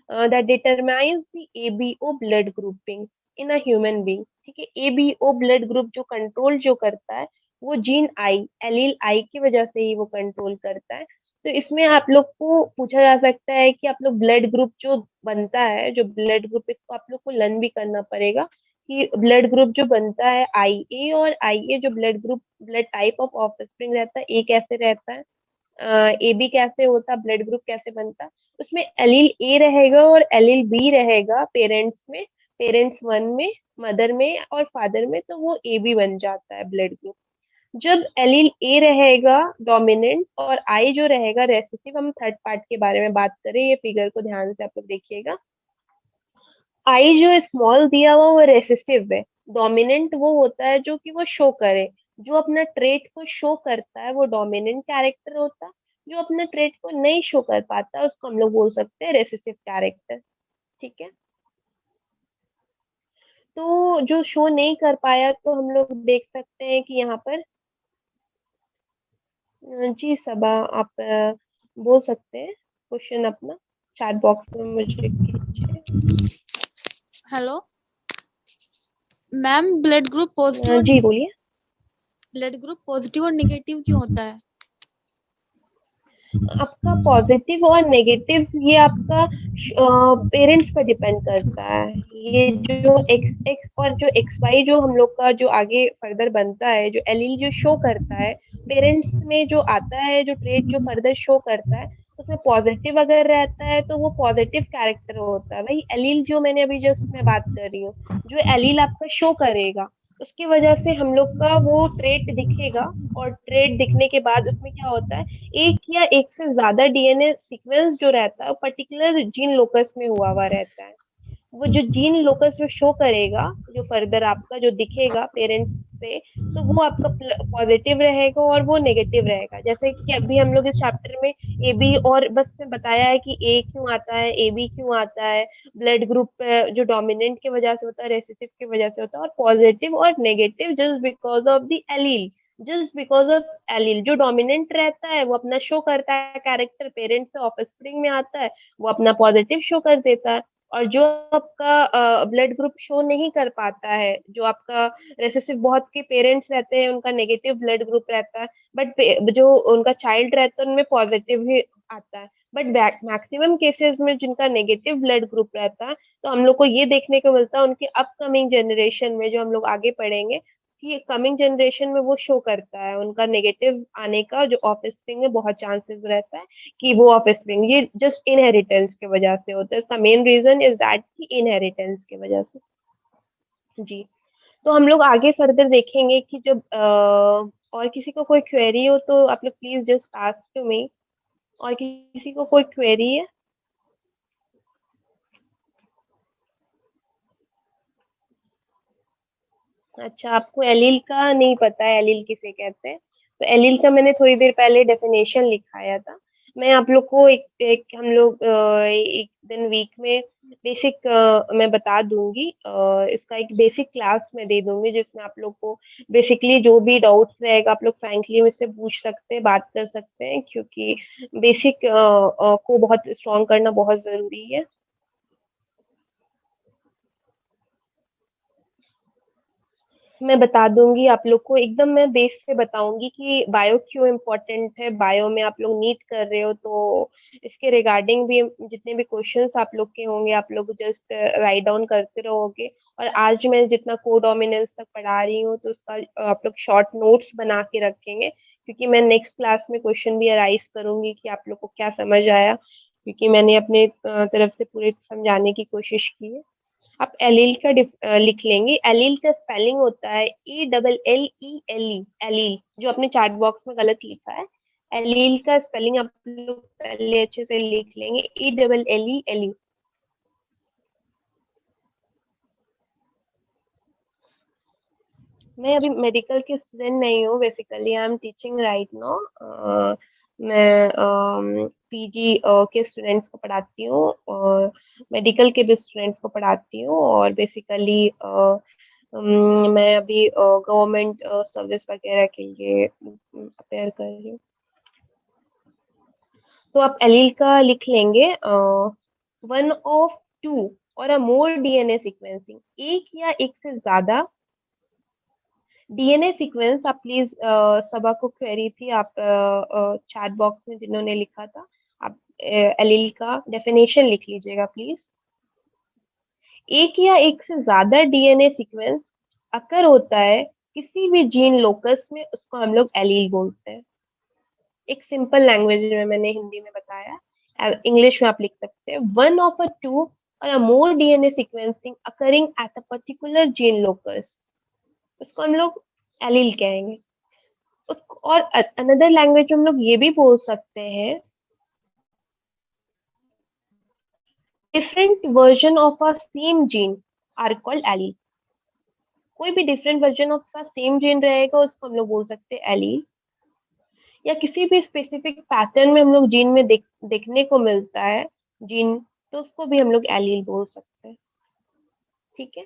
that determines the ABO blood grouping in a human being, ठीक है। ABO ब्लड ग्रुप जो कंट्रोल जो करता है वो जीन आई, एलील आई की वजह से ही वो कंट्रोल करता है। तो इसमें आप लोग को पूछा जा सकता है कि आप लोग ब्लड ग्रुप जो बनता है, जो ब्लड ग्रुप, इसको आप लोग को लर्न भी करना पड़ेगा कि ब्लड ग्रुप जो बनता है आई ए, और आई ए जो blood group blood type of offspring रहता है ए कैसे रहता है। ए बी कैसे होता, ब्लड ग्रुप कैसे बनता, उसमें एलील ए रहेगा और एलील बी रहेगा पेरेंट्स में, पेरेंट्स वन में, मदर में और फादर में, तो वो ए बी बन जाता है ब्लड ग्रुप। जब एलील ए रहेगा डोमिनेंट और आई जो रहेगा रेसेसिव, हम थर्ड पार्ट के बारे में बात करें, ये फिगर को ध्यान से आप लोग देखिएगा। आई जो स्मॉल दिया हुआ वो रेसेसिव है, डोमिनेंट वो होता है जो कि वो शो करे, जो अपना ट्रेट को शो करता है वो डोमिनेंट कैरेक्टर होता है, जो अपना ट्रेट को नहीं शो कर पाता उसको हम लोग बोल सकते हैं रेसेसिव कैरेक्टर। ठीक है, तो जो शो नहीं कर पाया तो हम लोग देख सकते हैं कि यहाँ पर जी सबा आप बोल सकते हैं क्वेश्चन अपना चैट बॉक्स में मुझे कीजिए। Hello ma'am, blood group positive और जी बोलिए। ब्लड ग्रुप पॉजिटिव और नेगेटिव क्यों होता है? आपका पॉजिटिव और नेगेटिव ये आपका पेरेंट्स पर डिपेंड करता है। ये जो एक्स एक्स और जो एक्स वाई जो हम लोग का जो आगे फर्दर बनता है, जो एलील जो शो करता है पेरेंट्स में जो आता है, जो ट्रेट जो फर्दर शो करता है उसमें पॉजिटिव अगर रहता है तो वो पॉजिटिव कैरेक्टर होता है। वही एलील जो मैंने अभी जस्ट मैं बात कर रही हूँ, जो एलील आपका शो करेगा उसकी वजह से हम लोग का वो ट्रेट दिखेगा, और ट्रेट दिखने के बाद उसमें क्या होता है, एक या एक से ज्यादा डीएनए सीक्वेंस जो रहता है पर्टिकुलर जीन लोकस में हुआ हुआ रहता है। वो जो जीन लोकस जो शो करेगा, जो फर्दर आपका जो दिखेगा पेरेंट्स से, तो वो आपका पॉजिटिव रहेगा और वो नेगेटिव रहेगा। जैसे कि अभी हम लोग इस चैप्टर में ए बी और बस में बताया है कि ए क्यों आता है, ए बी क्यों आता है, ब्लड ग्रुप जो डोमिनेंट की वजह से होता है, रेसेसिव की वजह से होता है, और पॉजिटिव और negative just because of the allele, just because of allele. जो डोमिनेंट रहता है वो अपना शो करता है कैरेक्टर, पेरेंट्स से ऑफस्प्रिंग में आता है वो अपना पॉजिटिव शो कर देता है। और जो आपका ब्लड ग्रुप शो नहीं कर पाता है, जो आपका रेसेसिव बहुत के पेरेंट्स रहते हैं उनका नेगेटिव ब्लड ग्रुप रहता है, बट जो उनका चाइल्ड रहता है उनमें पॉजिटिव ही आता है। बट मैक्सिमम केसेस में जिनका नेगेटिव ब्लड ग्रुप रहता है, तो हम लोग को ये देखने को मिलता है उनके अपकमिंग जनरेशन में, जो हम लोग आगे पढ़ेंगे कि कमिंग जनरेशन में वो शो करता है उनका नेगेटिव आने का, जो ऑफस्प्रिंग में बहुत चांसेस रहता है कि वो ऑफस्प्रिंग, ये जस्ट इनहेरिटेंस की वजह से होता है। इसका मेन रीजन इज दैट कि इनहेरिटेंस की वजह से। जी, तो हम लोग आगे फर्दर देखेंगे कि जब और किसी को कोई क्वेरी हो तो आप लोग please just ask to me. और किसी को कोई क्वेरी है? अच्छा, आपको एलील का नहीं पता है, एलील किसे कहते हैं? तो एलील का मैंने थोड़ी देर पहले डेफिनेशन लिखाया था। मैं आप लोग को एक हम लोग एक दिन वीक में बेसिक मैं बता दूंगी, इसका एक बेसिक क्लास मैं दे दूंगी जिसमें आप लोग को बेसिकली जो भी डाउट्स रहेगा आप लोग फ्रैंकली मुझसे पूछ सकते हैं, बात कर सकते हैं, क्योंकि बेसिक को बहुत स्ट्रॉन्ग करना बहुत जरूरी है। मैं बता दूंगी आप लोग को, एकदम मैं बेस से बताऊंगी कि बायो क्यों इम्पोर्टेंट है। बायो में आप लोग नीट कर रहे हो तो इसके रिगार्डिंग भी जितने भी क्वेश्चंस आप लोग के होंगे आप लोग जस्ट राइट डाउन करते रहोगे। और आज मैं जितना कोडोमिनेंस तक पढ़ा रही हूँ तो उसका आप लोग शॉर्ट नोट्स बना के रखेंगे, क्योंकि मैं नेक्स्ट क्लास में क्वेश्चन भी अराइज करूंगी कि आप लोग को क्या समझ आया, क्योंकि मैंने अपने तरफ से पूरे समझाने की कोशिश की है। आप एलील का लिख लेंगे। एलील का स्पेलिंग होता है ELLELE, एलील, जो अपने चैट बॉक्स में गलत लिखा है। एलील का स्पेलिंग आप लोग पहले अच्छे से लिख लेंगे, ELLELE। मैं अभी मेडिकल की स्टूडेंट नहीं हूँ, basically I am teaching right now. मैं पीजी के स्टूडेंट्स को पढ़ाती हूँ और मेडिकल के भी स्टूडेंट्स को पढ़ाती हूँ, और बेसिकली मैं अभी गवर्नमेंट सर्विस वगैरह के लिए प्रिपेयर कर रही हूँ। तो आप एलील का लिख लेंगे, वन ऑफ टू और अ मोर डीएनए सीक्वेंसिंग, एक या एक से ज्यादा डीएनए सीक्वेंस। आप प्लीज सबा को क्वेरी थी, आप चैट बॉक्स में जिन्होंने लिखा था आप एलील का डेफिनेशन लिख लीजिएगा प्लीज। एक या एक से ज्यादा डीएनए सीक्वेंस अकर होता है किसी भी जीन लोकस में, उसको हम लोग एलील बोलते हैं। एक सिंपल लैंग्वेज में मैंने हिंदी में बताया, इंग्लिश में आप लिख सकते हैं, वन ऑफ अ टू और a more DNA sequencing occurring at a particular gene locus, उसको हम लोग एलील कहेंगे। उसको और अनदर लैंग्वेज में हम लोग ये भी बोल सकते हैं, different version of a same gene are called allele. कोई भी different version of a same gene रहेगा उसको हम लोग बोल सकते हैं एलील। या किसी भी स्पेसिफिक पैटर्न में हम लोग जीन में देखने को मिलता है जीन, तो उसको भी हम लोग एलील बोल सकते हैं। ठीक है,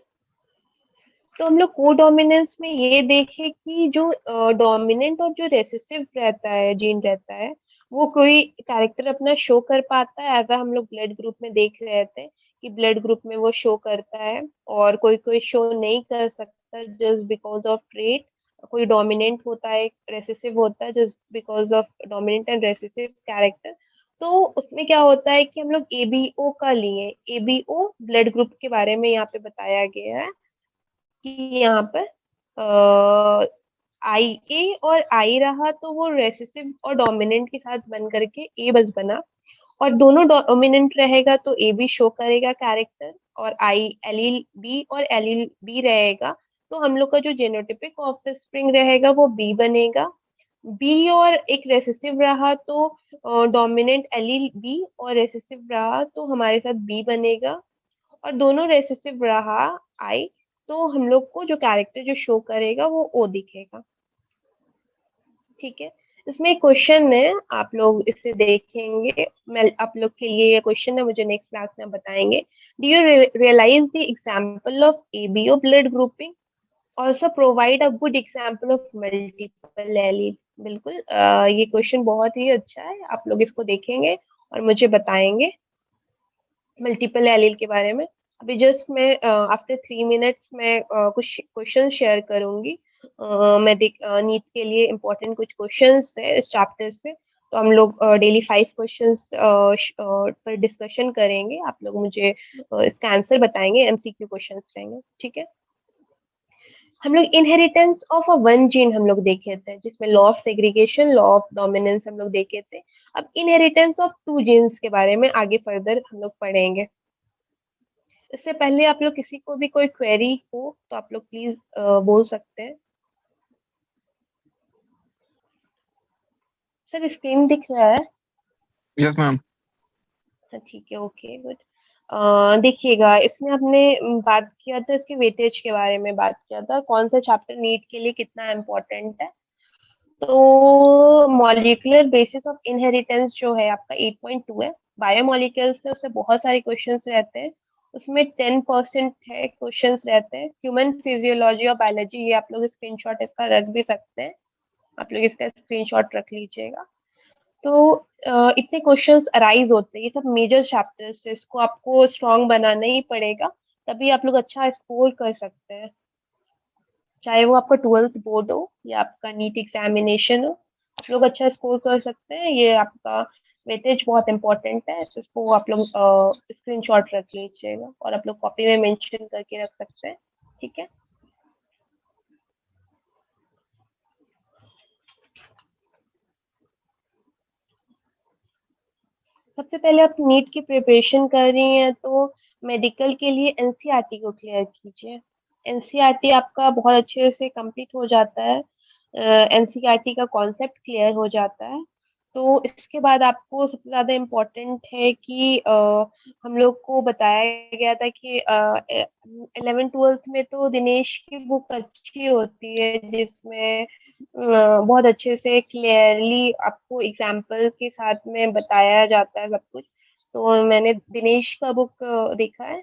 तो हम लोग कोडोमिनेंस में ये देखे कि जो डोमिनेंट और जो रेसेसिव रहता है जीन रहता है, वो कोई कैरेक्टर अपना शो कर पाता है, ऐसा हम लोग ब्लड ग्रुप में देख रहे थे कि ब्लड ग्रुप में वो शो करता है, और कोई कोई शो नहीं कर सकता जस्ट बिकॉज ऑफ ट्रेट। कोई डोमिनेंट होता है, रेसेसिव होता है just because of dominant and recessive character. तो उसमें क्या होता है कि हम लोग एबीओ का लिए, एबीओ ब्लड ग्रुप के बारे में यहाँ पे बताया गया है कि यहाँ पर आई ए और आई रहा तो वो रेसेसिव और डोमिनेंट के साथ बन करके ए बस बना, और दोनों डोमिनेंट रहेगा तो ए बी शो करेगा कैरेक्टर, और आई एलील बी और एलील बी रहेगा तो हम लोग का जो जेनोटिपिक ऑफस्प्रिंग रहेगा वो बी बनेगा। बी और एक रेसेसिव रहा तो डोमिनेंट एलील बी और रेसेसिव रहा तो हमारे साथ बी बनेगा, और दोनों रेसेसिव रहा आई तो हम लोग को जो कैरेक्टर जो शो करेगा वो ओ दिखेगा। ठीक है, इसमें एक क्वेश्चन है, आप लोग इसे देखेंगे, मैं आप लोग के लिए ये क्वेश्चन है, मुझे नेक्स्ट क्लास में आप बताएंगे। Do you realize the example of ABO blood grouping also provide a good example of multiple allele? बिल्कुल, ये क्वेश्चन बहुत ही अच्छा है, आप लोग इसको देखेंगे और मुझे बताएंगे मल्टीपल एलील के बारे में। अभी जस्ट मैं आफ्टर 3 मिनट्स में कुछ क्वेश्चन शेयर करूंगी। मैं नीट के लिए इम्पोर्टेंट कुछ क्वेश्चंस है इस चैप्टर से, तो हम लोग डेली 5 क्वेश्चंस पर डिस्कशन करेंगे, आप लोग मुझे इसका आंसर बताएंगे, एमसीक्यू क्वेश्चंस रहेंगे। ठीक है, हम लोग inheritance of a one gene हम लोग देखे थे, जिसमें law of segregation, law of dominance हम लोग देखे थे। अब इनहेरिटेंस ऑफ टू जीन्स के बारे में आगे फर्दर हम लोग पढ़ेंगे। इससे पहले आप लोग किसी को भी कोई क्वेरी हो तो आप लोग प्लीज बोल सकते हैं। सर स्क्रीन दिख रहा है? Yes ma'am. हाँ, ठीक है, ओके गुड। देखिएगा, इसमें हमने बात किया था इसके वेटेज के बारे में, बात किया था कौन सा चैप्टर नीट के लिए कितना इम्पोर्टेंट है। तो मॉलिक्यूलर बेसिस ऑफ इनहेरिटेंस जो है आपका 8.2 है, बायोमोलिक्यूल्स से उससे बहुत सारे क्वेश्चंस रहते हैं, उसमें 10% है क्वेश्चंस रहते हैं। ह्यूमन फिजियोलॉजी और बायोलॉजी, ये आप लोग स्क्रीनशॉट इसका रख भी सकते हैं, आप लोग इसका स्क्रीनशॉट रख लीजिएगा। तो इतने क्वेश्चंस अराइज होते हैं, ये सब मेजर चैप्टर्स है, इसको आपको स्ट्रॉन्ग बनाना ही पड़ेगा, तभी आप लोग अच्छा स्कोर कर सकते हैं, चाहे वो आपका 12th बोर्ड हो या आपका नीट एग्जामिनेशन हो, आप लोग अच्छा स्कोर कर सकते हैं। ये आपका वेटेज बहुत इंपॉर्टेंट है, तो इसको आप लोग स्क्रीनशॉट रख लीजिएगा और आप लोग कॉपी में मेंशन करके रख सकते हैं। ठीक है, सबसे पहले आप नीट की प्रिपरेशन कर रही हैं तो मेडिकल के लिए एनसीईआरटी को क्लियर कीजिए। एनसीईआरटी आपका बहुत अच्छे से कंप्लीट हो जाता है, एनसीईआरटी का कॉन्सेप्ट क्लियर हो जाता है, तो इसके बाद आपको सबसे ज़्यादा इम्पोर्टेंट है कि हम लोग को बताया गया था कि 11th-12th में तो दिनेश की बुक अच्छी होती है, जिसमें बहुत अच्छे से क्लियरली आपको एग्जाम्पल के साथ में बताया जाता है सब कुछ। तो मैंने दिनेश का बुक देखा है।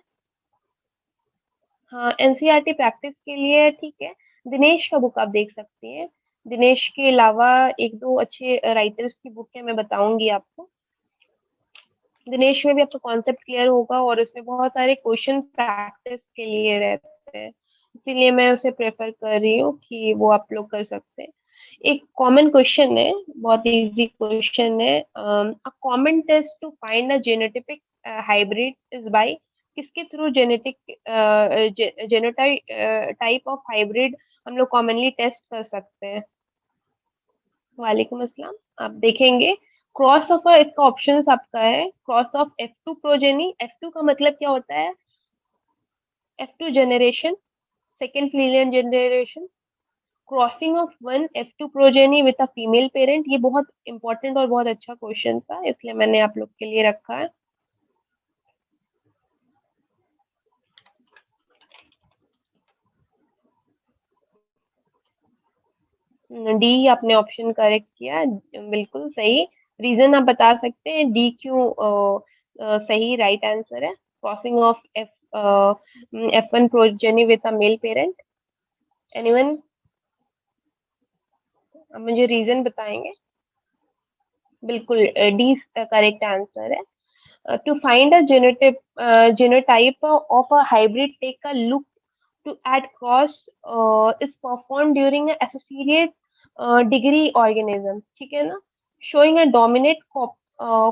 हाँ, एनसीईआरटी प्रैक्टिस के लिए ठीक है, दिनेश का बुक आप देख सकती हैं। दिनेश के अलावा एक दो अच्छे राइटर्स की बुक है, मैं बताऊंगी आपको। दिनेश में भी आपका कॉन्सेप्ट क्लियर होगा और उसमें बहुत सारे क्वेश्चन प्रैक्टिस के लिए रहते हैं, इसीलिए मैं उसे प्रेफर कर रही हूँ कि वो आप लोग कर सकते हैं। एक कॉमन क्वेश्चन है, बहुत इजी क्वेश्चन है, a common test to find a genotypic hybrid is by, किसके through genetic genotype type of hybrid हम लोग कॉमनली टेस्ट कर सकते हैं? वालेकुम अस्सलाम। आप देखेंगे क्रॉस ऑफ, इसका ऑप्शन आपका है cross of F2 progeny. F2 का मतलब क्या होता है? F2 generation, second filial generation, crossing of one F2 progeny with a female parent. ये बहुत इंपॉर्टेंट और बहुत अच्छा क्वेश्चन था, इसलिए मैंने आप लोग के लिए रखा है। डी आपने ऑप्शन करेक्ट किया, बिल्कुल सही। रीजन आप बता सकते हैं डी क्यों सही राइट आंसर है? Crossing of F1 progeny with a male parent. Anyone अब मुझे रीजन बताएंगे? बिल्कुल डी करेक्ट आंसर है। To find a genotype of a hybrid, take a look to at cross is performed during a associate degree organism, ठीक है ना? Showing a dominant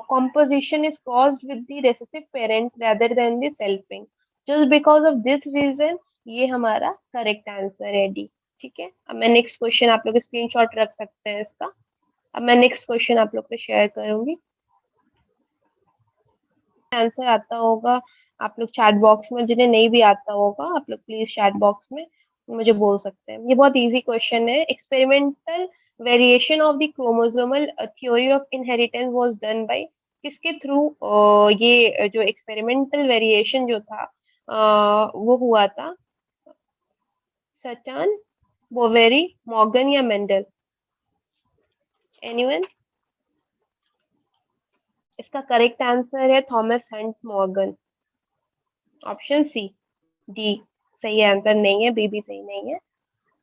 composition is crossed with the recessive parent rather than the selfing. Just because of this reason ये हमारा correct answer है D. ठीक है, अब मैं नेक्स्ट क्वेश्चन, आप लोग स्क्रीनशॉट रख सकते हैं इसका। अब मैं नेक्स्ट क्वेश्चन आप लोग से शेयर करूंगी। आंसर आता होगा आप लोग चैट बॉक्स में, जिन्हें नहीं भी आता होगा आप लोग प्लीज चैट बॉक्स में मुझे बोल सकते हैं। ये बहुत इजी क्वेश्चन है। Experimental variation of the chromosomal theory of inheritance was done by, किसके थ्रू ये जो एक्सपेरिमेंटल वेरिएशन जो था वो हुआ था? सटर्न, बोवेरी, मॉर्गन या मेंडल? एनीवन? इसका करेक्ट आंसर है Thomas Hunt Morgan, option C. D सही आंसर नहीं है, बी भी सही नहीं है।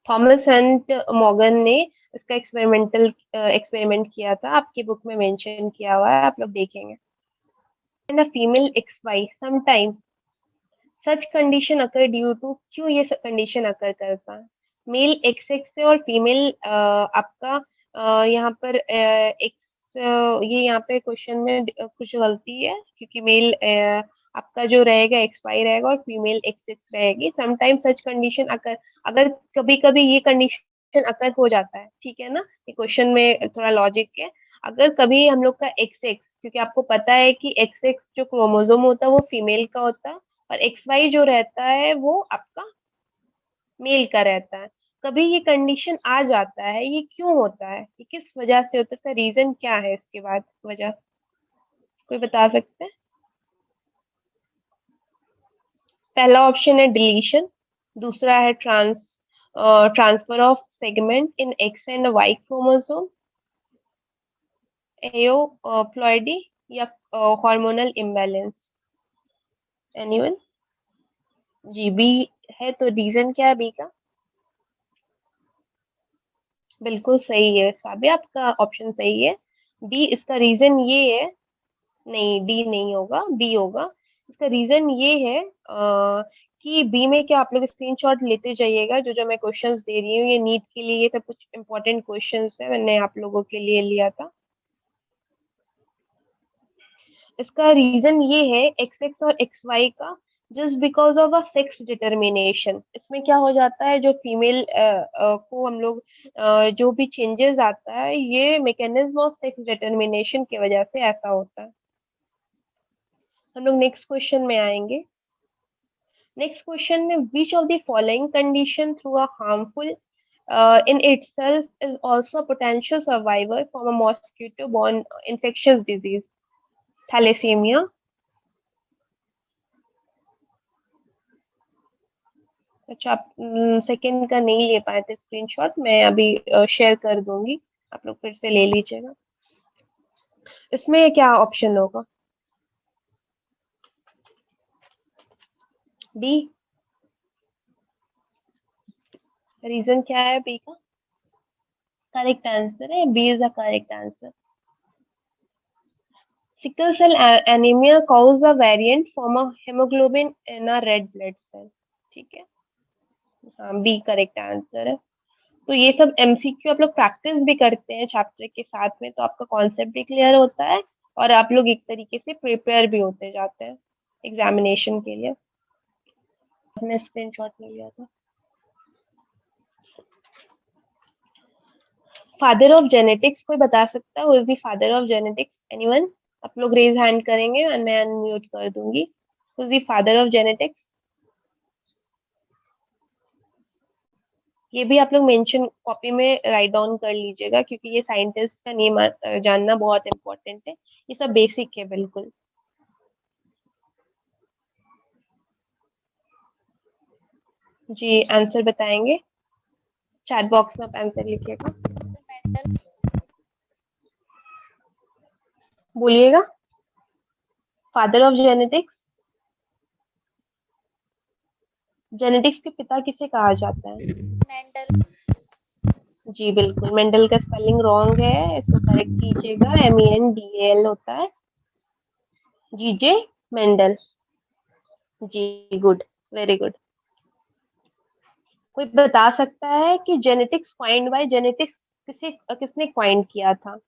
थॉमस हंट मॉर्गन ने इसका एक्सपेरिमेंटल एक्सपेरिमेंट किया था, आपकी बुक में मेंशन किया हुआ है, आप लोग देखेंगे। And a female XY sometime such condition occur due to, क्यों ये कंडीशन अकर करता है? मेल XX से और फीमेल आपका यहाँ पर एक्स, ये यहाँ पे क्वेश्चन में कुछ गलती है, क्योंकि मेल आपका जो रहेगा XY रहेगा और फीमेल XX रहेगी। समटाइम सच कंडीशन अकर, अगर कभी कभी ये कंडीशन अकर हो जाता है, ठीक है ना, ये क्वेश्चन में थोड़ा लॉजिक है। अगर कभी हम लोग का XX, क्योंकि आपको पता है कि XX जो क्रोमोसोम होता है वो फीमेल का होता है और XY जो रहता है वो आपका मेल का रहता है। कभी ये कंडीशन आ जाता है, ये क्यों होता है, ये किस वजह से होता है, इसका रीजन क्या है? इसके बाद वजह कोई बता सकते हैं? पहला ऑप्शन है डिलीशन, दूसरा है transfer of segment in X and Y chromosome, aneuploidy या हार्मोनल इम्बैलेंस। एनीवन? जी बी है, तो रीजन क्या है बी का? बिल्कुल सही है साबिया, आपका ऑप्शन सही है बी। इसका रीजन ये है, नहीं डी नहीं होगा, बी होगा। इसका रीजन ये है कि बी में क्या, आप लोग स्क्रीनशॉट लेते जाइएगा, जो जो मैं क्वेश्चंस दे रही हूँ ये नीट के लिए, ये सब कुछ इंपॉर्टेंट क्वेश्चंस है, मैंने आप लोगों के लिए लिया था। इसका रीजन ये है XX और XY का, just because of a sex determination. इसमें क्या हो जाता है, जो फीमेल को हम लोग जो भी चेंजेस आता है, ये मैकेनिज्म ऑफ सेक्स डिटर्मिनेशन की वजह से ऐसा होता है। हम लोग नेक्स्ट क्वेश्चन में आएंगे। नेक्स्ट क्वेश्चन में which of the following condition through a harmful in itself is also a potential survivor from a mosquito borne infectious disease? Thalassemia, अच्छा आप सेकंड का नहीं ले पाए थे स्क्रीनशॉट, मैं अभी शेयर कर दूंगी, आप लोग फिर से ले लीजिएगा। इसमें क्या ऑप्शन होगा? बी, रीजन क्या है बी का? करेक्ट आंसर है B, is a correct answer. Sickle cell anaemia cause a variant form a haemoglobin in a red blood cell, ठीक है, हाँ बी करेक्ट आंसर है। तो ये सब MCQ आप लोग प्रैक्टिस भी करते हैं चैप्टर के साथ में, तो आपका कॉन्सेप्ट भी क्लियर होता है और आप लोग एक तरीके से प्रिपेयर भी होते जाते हैं एग्जामिनेशन के लिए। आपने स्क्रीनशॉट नहीं लिया था। फादर ऑफ जेनेटिक्स कोई बता सकता है? Who is the father of genetics? Anyone? आप लोग रेज हैंड करेंगे और मैं अनम्यूट कर दूंगी। Who is the father of genetics? ये भी आप लोग मेंशन कॉपी में राइट डाउन कर लीजिएगा, क्योंकि ये साइंटिस्ट का नेम जानना बहुत इंपॉर्टेंट है। ये सब बेसिक है बिल्कुल। जी आंसर बताएंगे? चैट बॉक्स में आप आंसर लिखिएगा, मेंडल। बोलिएगा। फादर ऑफ जेनेटिक्स, जेनेटिक्स के पिता किसे कहा जाता है? मेंडल। जी बिल्कुल, मेंडल का स्पेलिंग रॉन्ग है, इसको करेक्ट कीजिएगा। MENDAL होता है। G J Mendel. जी गुड, वेरी गुड। कोई बता सकता है कि जेनेटिक्स क्वाइंड बाय, जेनेटिक्स किसने क्वाइंड किया था?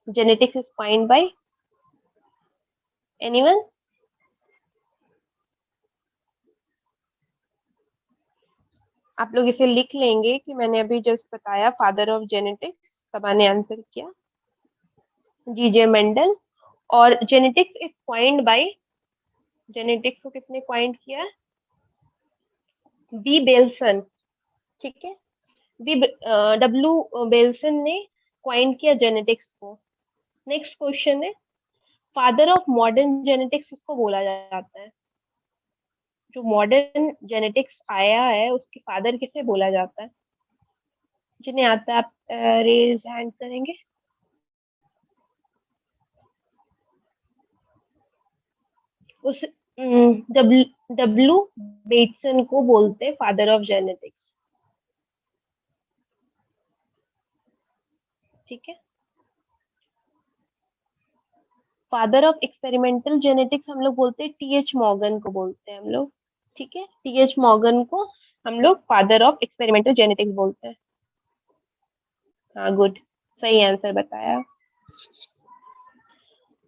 Genetics is coined by anyone? आप लोग इसे लिख लेंगे कि मैंने अभी जस्ट बताया, फादर ऑफ जेनेटिक्स, सबा ने आंसर किया जीजे मेंडल। और genetics is coined by, genetics को किसने क्वाइंड किया? B Bateson. ठीक है, बी डब्ल्यू बेल्सन ने क्वाइंड किया जेनेटिक्स को। नेक्स्ट क्वेश्चन है, फादर ऑफ मॉडर्न जेनेटिक्स किसको बोला जाता है? जो मॉडर्न जेनेटिक्स आया है उसके फादर किसे बोला जाता है? जिन्हें आता है आप रेज हैंड करेंगे। उस डब्ल्यू बेटसन को बोलते हैं फादर ऑफ जेनेटिक्स। ठीक है, फादर ऑफ एक्सपेरिमेंटल जेनेटिक्स हम लोग बोलते हैं TH मॉर्गन को बोलते हैं हम लोग। ठीक है, TH मॉर्गन को हम लोग फादर ऑफ एक्सपेरिमेंटल जेनेटिक्स बोलते हैं। हाँ गुड, सही आंसर बताया।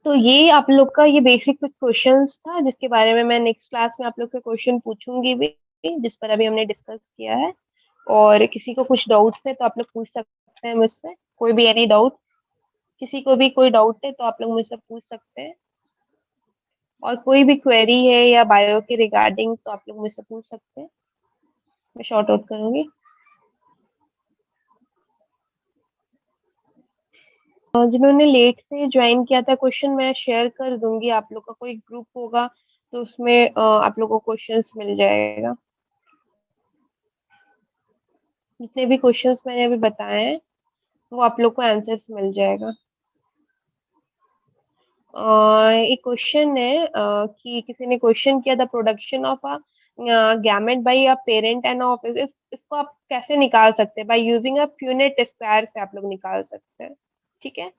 तो ये आप लोग का ये बेसिक कुछ क्वेश्चंस था, जिसके बारे में मैं नेक्स्ट क्लास में आप लोग के क्वेश्चन पूछूंगी भी, जिस पर अभी हमने डिस्कस किया है। और किसी को कुछ डाउट्स है तो आप लोग पूछ सकते हैं मुझसे, कोई भी एनी डाउट। किसी को भी कोई डाउट है तो आप लोग मुझसे पूछ सकते हैं। और कोई भी क्वेरी है या बायो के रिगार्डिंग तो आप लोग मुझसे पूछ सकते हैं, मैं शॉर्ट आउट करूंगी। जिन्होंने लेट से ज्वाइन किया था, क्वेश्चन मैं शेयर कर दूंगी। आप लोग का कोई ग्रुप होगा तो उसमें आप लोगों को क्वेश्चंस मिल जाएगा। जितने भी क्वेश्चंस मैंने अभी बताए हैं वो आप लोग को आंसर्स मिल जाएगा। एक क्वेश्चन है कि किसी ने क्वेश्चन किया, the production of a gamete by a parent and office, इसको आप कैसे निकाल सकते हैं? By using a Punnett square से आप लोग निकाल सकते हैं। ठीक है,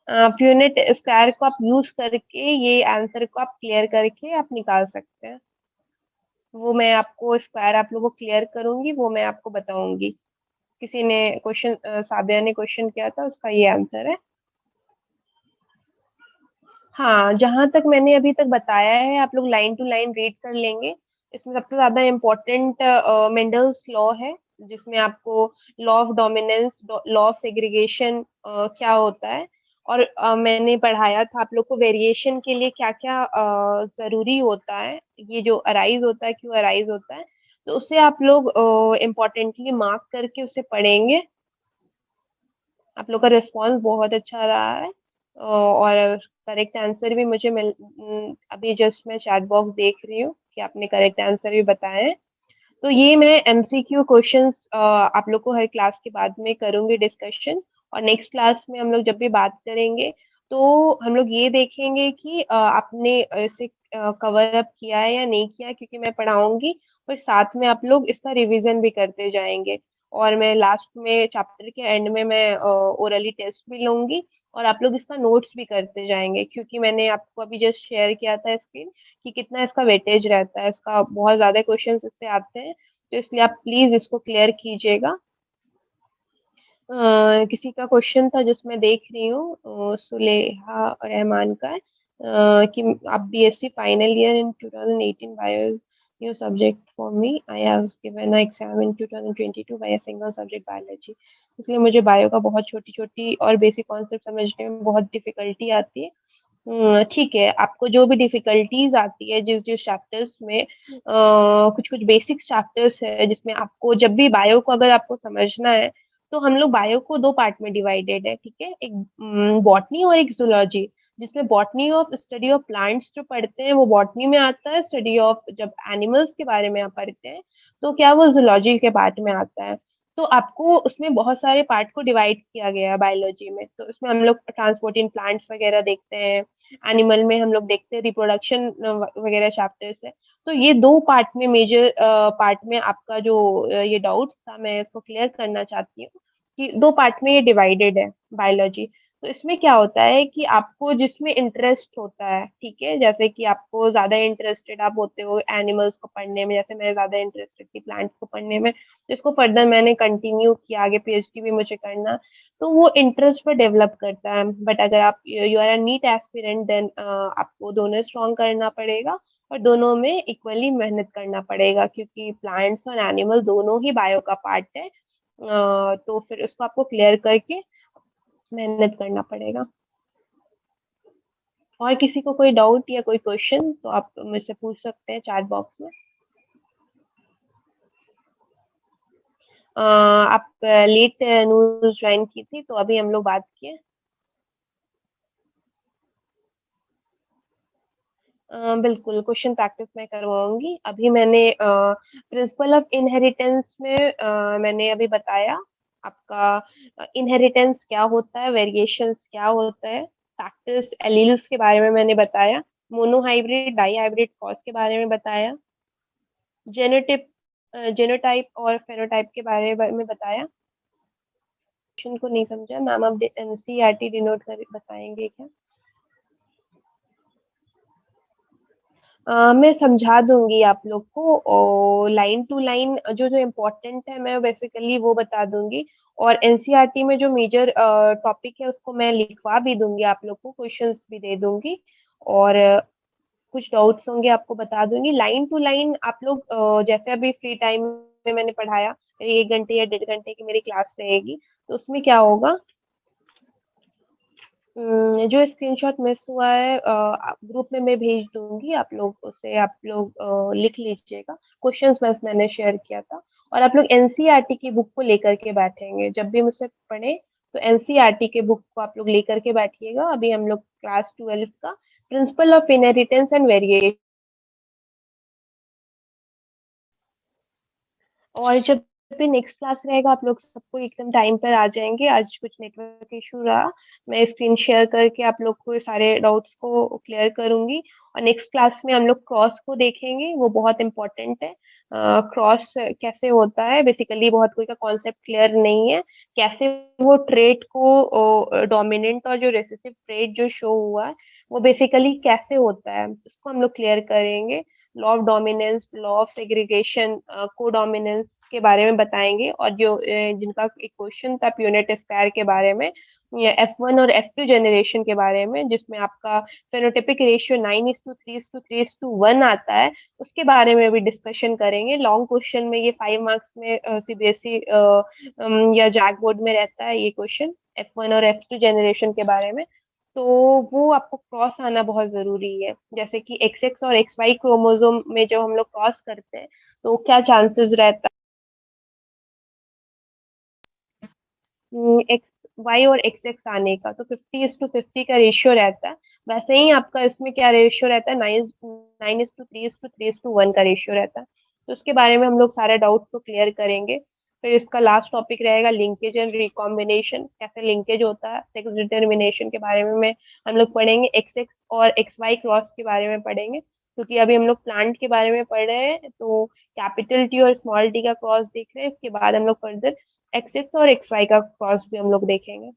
प्यूनेट स्क्वायर को आप यूज करके ये आंसर को आप क्लियर करके आप निकाल सकते हैं। वो मैं आपको स्क्वायर आप लोगों को क्लियर करूंगी, वो मैं आपको बताऊंगी। किसी ने क्वेश्चन, साबिया ने क्वेश्चन किया था, उसका ये आंसर है। हाँ, जहां तक मैंने अभी तक बताया है आप लोग लाइन टू लाइन रीड कर लेंगे। इसमें सबसे ज्यादा इम्पोर्टेंट मेंडल्स लॉ है, जिसमें आपको law of dominance, law of segregation क्या होता है, और मैंने पढ़ाया था आप लोग को वेरिएशन के लिए क्या क्या जरूरी होता है, ये जो अराइज होता है क्यों अराइज होता है। तो उसे आप लोग इम्पोर्टेंटली मार्क करके उसे पढ़ेंगे। आप लोग का रिस्पॉन्स बहुत अच्छा रहा है, और करेक्ट आंसर भी मुझे अभी जस्ट मैं चैट बॉक्स देख रही हूँ कि आपने करेक्ट आंसर भी बताए हैं। तो ये मैं MCQ क्वेश्चंस आप लोग को हर क्लास के बाद में करूंगी डिस्कशन। और नेक्स्ट क्लास में हम लोग जब भी बात करेंगे तो हम लोग ये देखेंगे कि आपने इसे कवर अप किया है या नहीं किया है, क्योंकि मैं पढ़ाऊंगी और साथ में आप लोग इसका रिवीजन भी करते जाएंगे। और मैं लास्ट में चैप्टर के एंड में मैं ओरली टेस्ट भी लूंगी, और आप लोग इसका नोट्स भी करते जाएंगे, क्योंकि मैंने आपको अभी जस्ट शेयर किया था स्क्रीन कि कितना इसका वेटेज रहता है, इसका बहुत ज्यादा क्वेश्चंस इससे आते हैं। तो इसलिए आप प्लीज इसको क्लियर कीजिएगा। किसी का क्वेश्चन था जिसमें देख रही हूँ, सुलेहा रहमान का है, कि आप BSc final year in 2018 bio new subject for me, I have given a exam in 2022 by a single subject biology. इसलिए मुझे बायो का बहुत छोटी-छोटी और बेसिक कॉन्सेप्ट समझने में बहुत डिफिकल्टी आती है। ठीक है, आपको जो भी डिफिकल्टीज़ आती है जिस-जिस चैप्टर्स में कुछ-कुछ बेसिक चैप्टर्स है जिसमें आपको जब भी बायो को अगर आपको समझना है, तो हम लोग बायो को 2 पार्ट में डिवाइडेड है, ठीक है? एक बॉटनी और एक ज़ूलॉजी, जिसमें botany of study of plants जो पढ़ते हैं वो बॉटनी में आता है, स्टडी ऑफ जब एनिमल्स के बारे में आप पढ़ते हैं, तो क्या वो ज़ूलॉजी के पार्ट में आता है। तो आपको उसमें बहुत सारे पार्ट को डिवाइड किया गया है बायोलॉजी में, तो उसमें हम लोग ट्रांसपोर्टिंग प्लांट्स वगैरह देखते हैं, एनिमल में हम लोग देखते हैं रिप्रोडक्शन वगैरह चैप्टर्स है। तो ये 2 पार्ट में मेजर पार्ट में आपका जो ये डाउट था मैं इसको क्लियर करना चाहती हूँ कि 2 पार्ट में ये डिवाइडेड है बायोलॉजी। तो इसमें क्या होता है कि आपको जिसमें इंटरेस्ट होता है, ठीक है? जैसे कि आपको ज़्यादा इंटरेस्टेड आप होते हो एनिमल्स को पढ़ने में, जैसे मैं ज़्यादा इंटरेस्टेड थी प्लांट्स को पढ़ने में, इसको फर्दर मैंने कंटिन्यू किया, आगे पीएचडी भी मुझे करना, तो वो इंटरेस्ट पे डेवलप करता है। बट अगर आप you are a NEET aspirant then आपको दोनों स्ट्रॉन्ग करना पड़ेगा और दोनों में इक्वली मेहनत करना पड़ेगा क्योंकि प्लांट्स और एनिमल दोनों ही बायो का पार्ट है। तो फिर उसको आपको क्लियर करके मेहनत करना पड़ेगा। और किसी को कोई डाउट या कोई क्वेश्चन तो आप मुझसे पूछ सकते हैं चैट बॉक्स में। आप लेट न्यूज़ ज्वाइन की थी तो अभी हम लोग बात किए। बिल्कुल, क्वेश्चन प्रैक्टिस मैं करवाऊँगी। अभी मैंने प्रिंसिपल ऑफ इनहेरिटेंस में मैंने अभी बताया आपका इनहेरिटेंस क्या होता है, वेरिएशंस क्या होता है, फैक्टर्स, एलील्स के बारे में मैंने बताया, मोनोहाइब्रिड, डाइहाइब्रिड क्रॉस के बारे में बताया, जेनोटिप जेनोटाइप और फेनोटाइप के बारे में बताया। क्वेश्चन को नहीं समझा मैम, आप एनसीईआरटी डिनोट कर बताएँगे क्या? मैं समझा दूँगी आप लोग को और लाइन टू लाइन जो-जो इम्पोर्टेंट है मैं बेसिकली वो बता दूँगी और एनसीईआरटी में जो मेजर टॉपिक है उसको मैं लिखवा भी दूँगी आप लोग को, क्वेश्चंस भी दे दूँगी और कुछ डाउट्स होंगे आपको बता दूँगी। लाइन टू लाइन आप लोग जैसे अभी फ्री टाइम में मैंने पढ़ाया, 1 घंटे या डेढ़ घंटे की मेरी क्लास रहेगी, तो उसमें क्या होगा जो स्क्रीनशॉट मिस हुआ है ग्रुप में मैं भेज दूँगी, आप लोग उसे आप लोग लिख लीजिएगा। क्वेश्चंस बस मैंने शेयर किया था और आप लोग एनसीईआरटी की बुक को लेकर के बैठेंगे। जब भी मुझसे पढ़ें, तो एनसीईआरटी के बुक को आप लोग लेकर के बैठिएगा। अभी हम लोग क्लास 12 का principal of inheritance and variation और जब भी नेक्स्ट क्लास रहेगा आप लोग सबको एकदम टाइम पर आ जाएँगे। आज कुछ नेटवर्क इश्यू रहा, मैं स्क्रीन शेयर करके आप लोग को सारे डाउट्स को क्लियर करूँगी और नेक्स्ट क्लास में हम लोग क्रॉस को देखेंगे, वो बहुत इम्पोर्टेंट है। क्रॉस कैसे होता है बेसिकली बहुत कोई का कॉन्सेप्ट क्लियर नहीं है, कैसे वो ट्रेट को डोमिनेंट और जो रिसेसिव ट्रेट जो शो हुआ है, वो बेसिकली कैसे होता है, उसको हम लोग क्लियर करेंगे। Law of dominance, law of segregation, codominance के बारे में बताएँगे और जो जिनका एक क्वेश्चन था प्यूनेट स्क्वायर के बारे में, या F1 और F2 जनरेशन के बारे में जिसमें आपका फेनोटाइपिक रेशियो 9:3:3:1 आता है, उसके बारे में भी डिस्कशन करेंगे। लॉन्ग क्वेश्चन में ये 5 मार्क्स में सीबीएसई या जैक बोर्ड में रहता है ये क्वेश्चन F1 और F2 जनरेशन के बारे में। तो वो आपको क्रॉस आना बहुत ज़रूरी है। जैसे कि XX और XY क्रोमोसोम में जब हम लोग क्रॉस करते हैं, तो क्या चांसेस रहता एक्स वाई और XX आने का, तो 50:50 का रेशियो रहता है। वैसे ही आपका इसमें क्या रेशियो रहता है 9:3:3:1 का रेशियो रहता है। तो उसके बारे में हम लोग सारे डाउट्स को क्लियर करेंगे। फिर इसका लास्ट टॉपिक रहेगा लिंकेज एंड रिकॉम्बिनेशन, कैसे लिंकेज होता है, सेक्स डिटर्मिनेशन के बारे में हम लोग पढ़ेंगे, XX और XY क्रॉस के बारे में पढ़ेंगे। क्योंकि अभी हम लोग प्लांट के बारे में पढ़ रहे हैं, तो कैपिटल T और स्मॉल t का क्रॉस देख रहे हैं, इसके बाद हम लोग फर्दर XX और XY का क्रॉस भी हम लोग देखेंगे।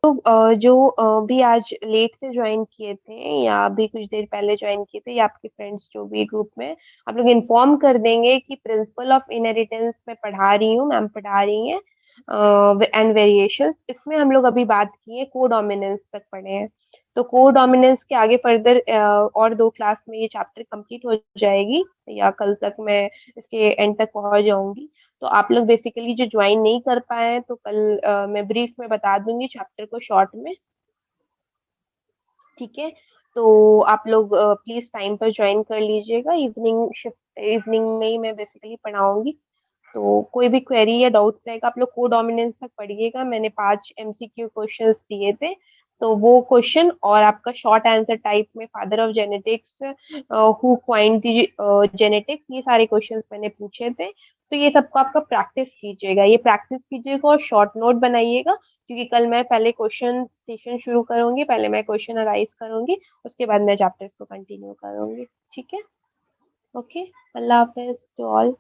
तो जो भी आज लेट से ज्वाइन किए थे या अभी कुछ देर पहले ज्वाइन किए थे या आपके फ्रेंड्स जो भी ग्रुप में, आप लोग इन्फॉर्म कर देंगे कि प्रिंसिपल ऑफ इनहेरिटेंस मैं पढ़ा रही हूँ, मैम पढ़ा रही हैं एंड वेरिएशंस। इसमें हम लोग अभी बात की है, कोडोमिनेंस तक पढ़े हैं। तो कोडोमिनेंस के आगे फर्दर और 2 क्लास में ये चैप्टर कंप्लीट हो जाएगी, या कल तक मैं इसके एंड तक पहुंच जाऊंगी। तो आप लोग बेसिकली जो ज्वाइन नहीं कर पाए हैं, तो कल मैं ब्रीफ में बता दूंगी चैप्टर को शॉर्ट में, ठीक है। तो आप लोग प्लीज टाइम पर ज्वाइन कर लीजिएगा। इवनिंग में ही मैं बेसिकली पढ़ाऊंगी। तो कोई भी क्वेरी या डाउट्स रहेगा, आप लोग कोडोमिनेंस तक पढ़िएगा। मैंने 5 एमसीक्यू क्वेश्चंस दिए थे, तो वो क्वेश्चन और आपका शॉर्ट आंसर टाइप में father of genetics, who coined the genetics, ये सारे क्वेश्चंस मैंने पूछे थे। तो ये सबको आपका प्रैक्टिस कीजिएगा, ये प्रैक्टिस कीजिएगा और शॉर्ट नोट बनाइएगा, क्योंकि कल मैं पहले क्वेश्चन सेशन शुरू करूंगी, पहले मैं क्वेश्चन अराइज करूंगी, उसके बाद मैं चैप्टर्स को कंटिन्यू करूंगी, ठीक है। ओके, अल्लाह हाफिज टू ऑल।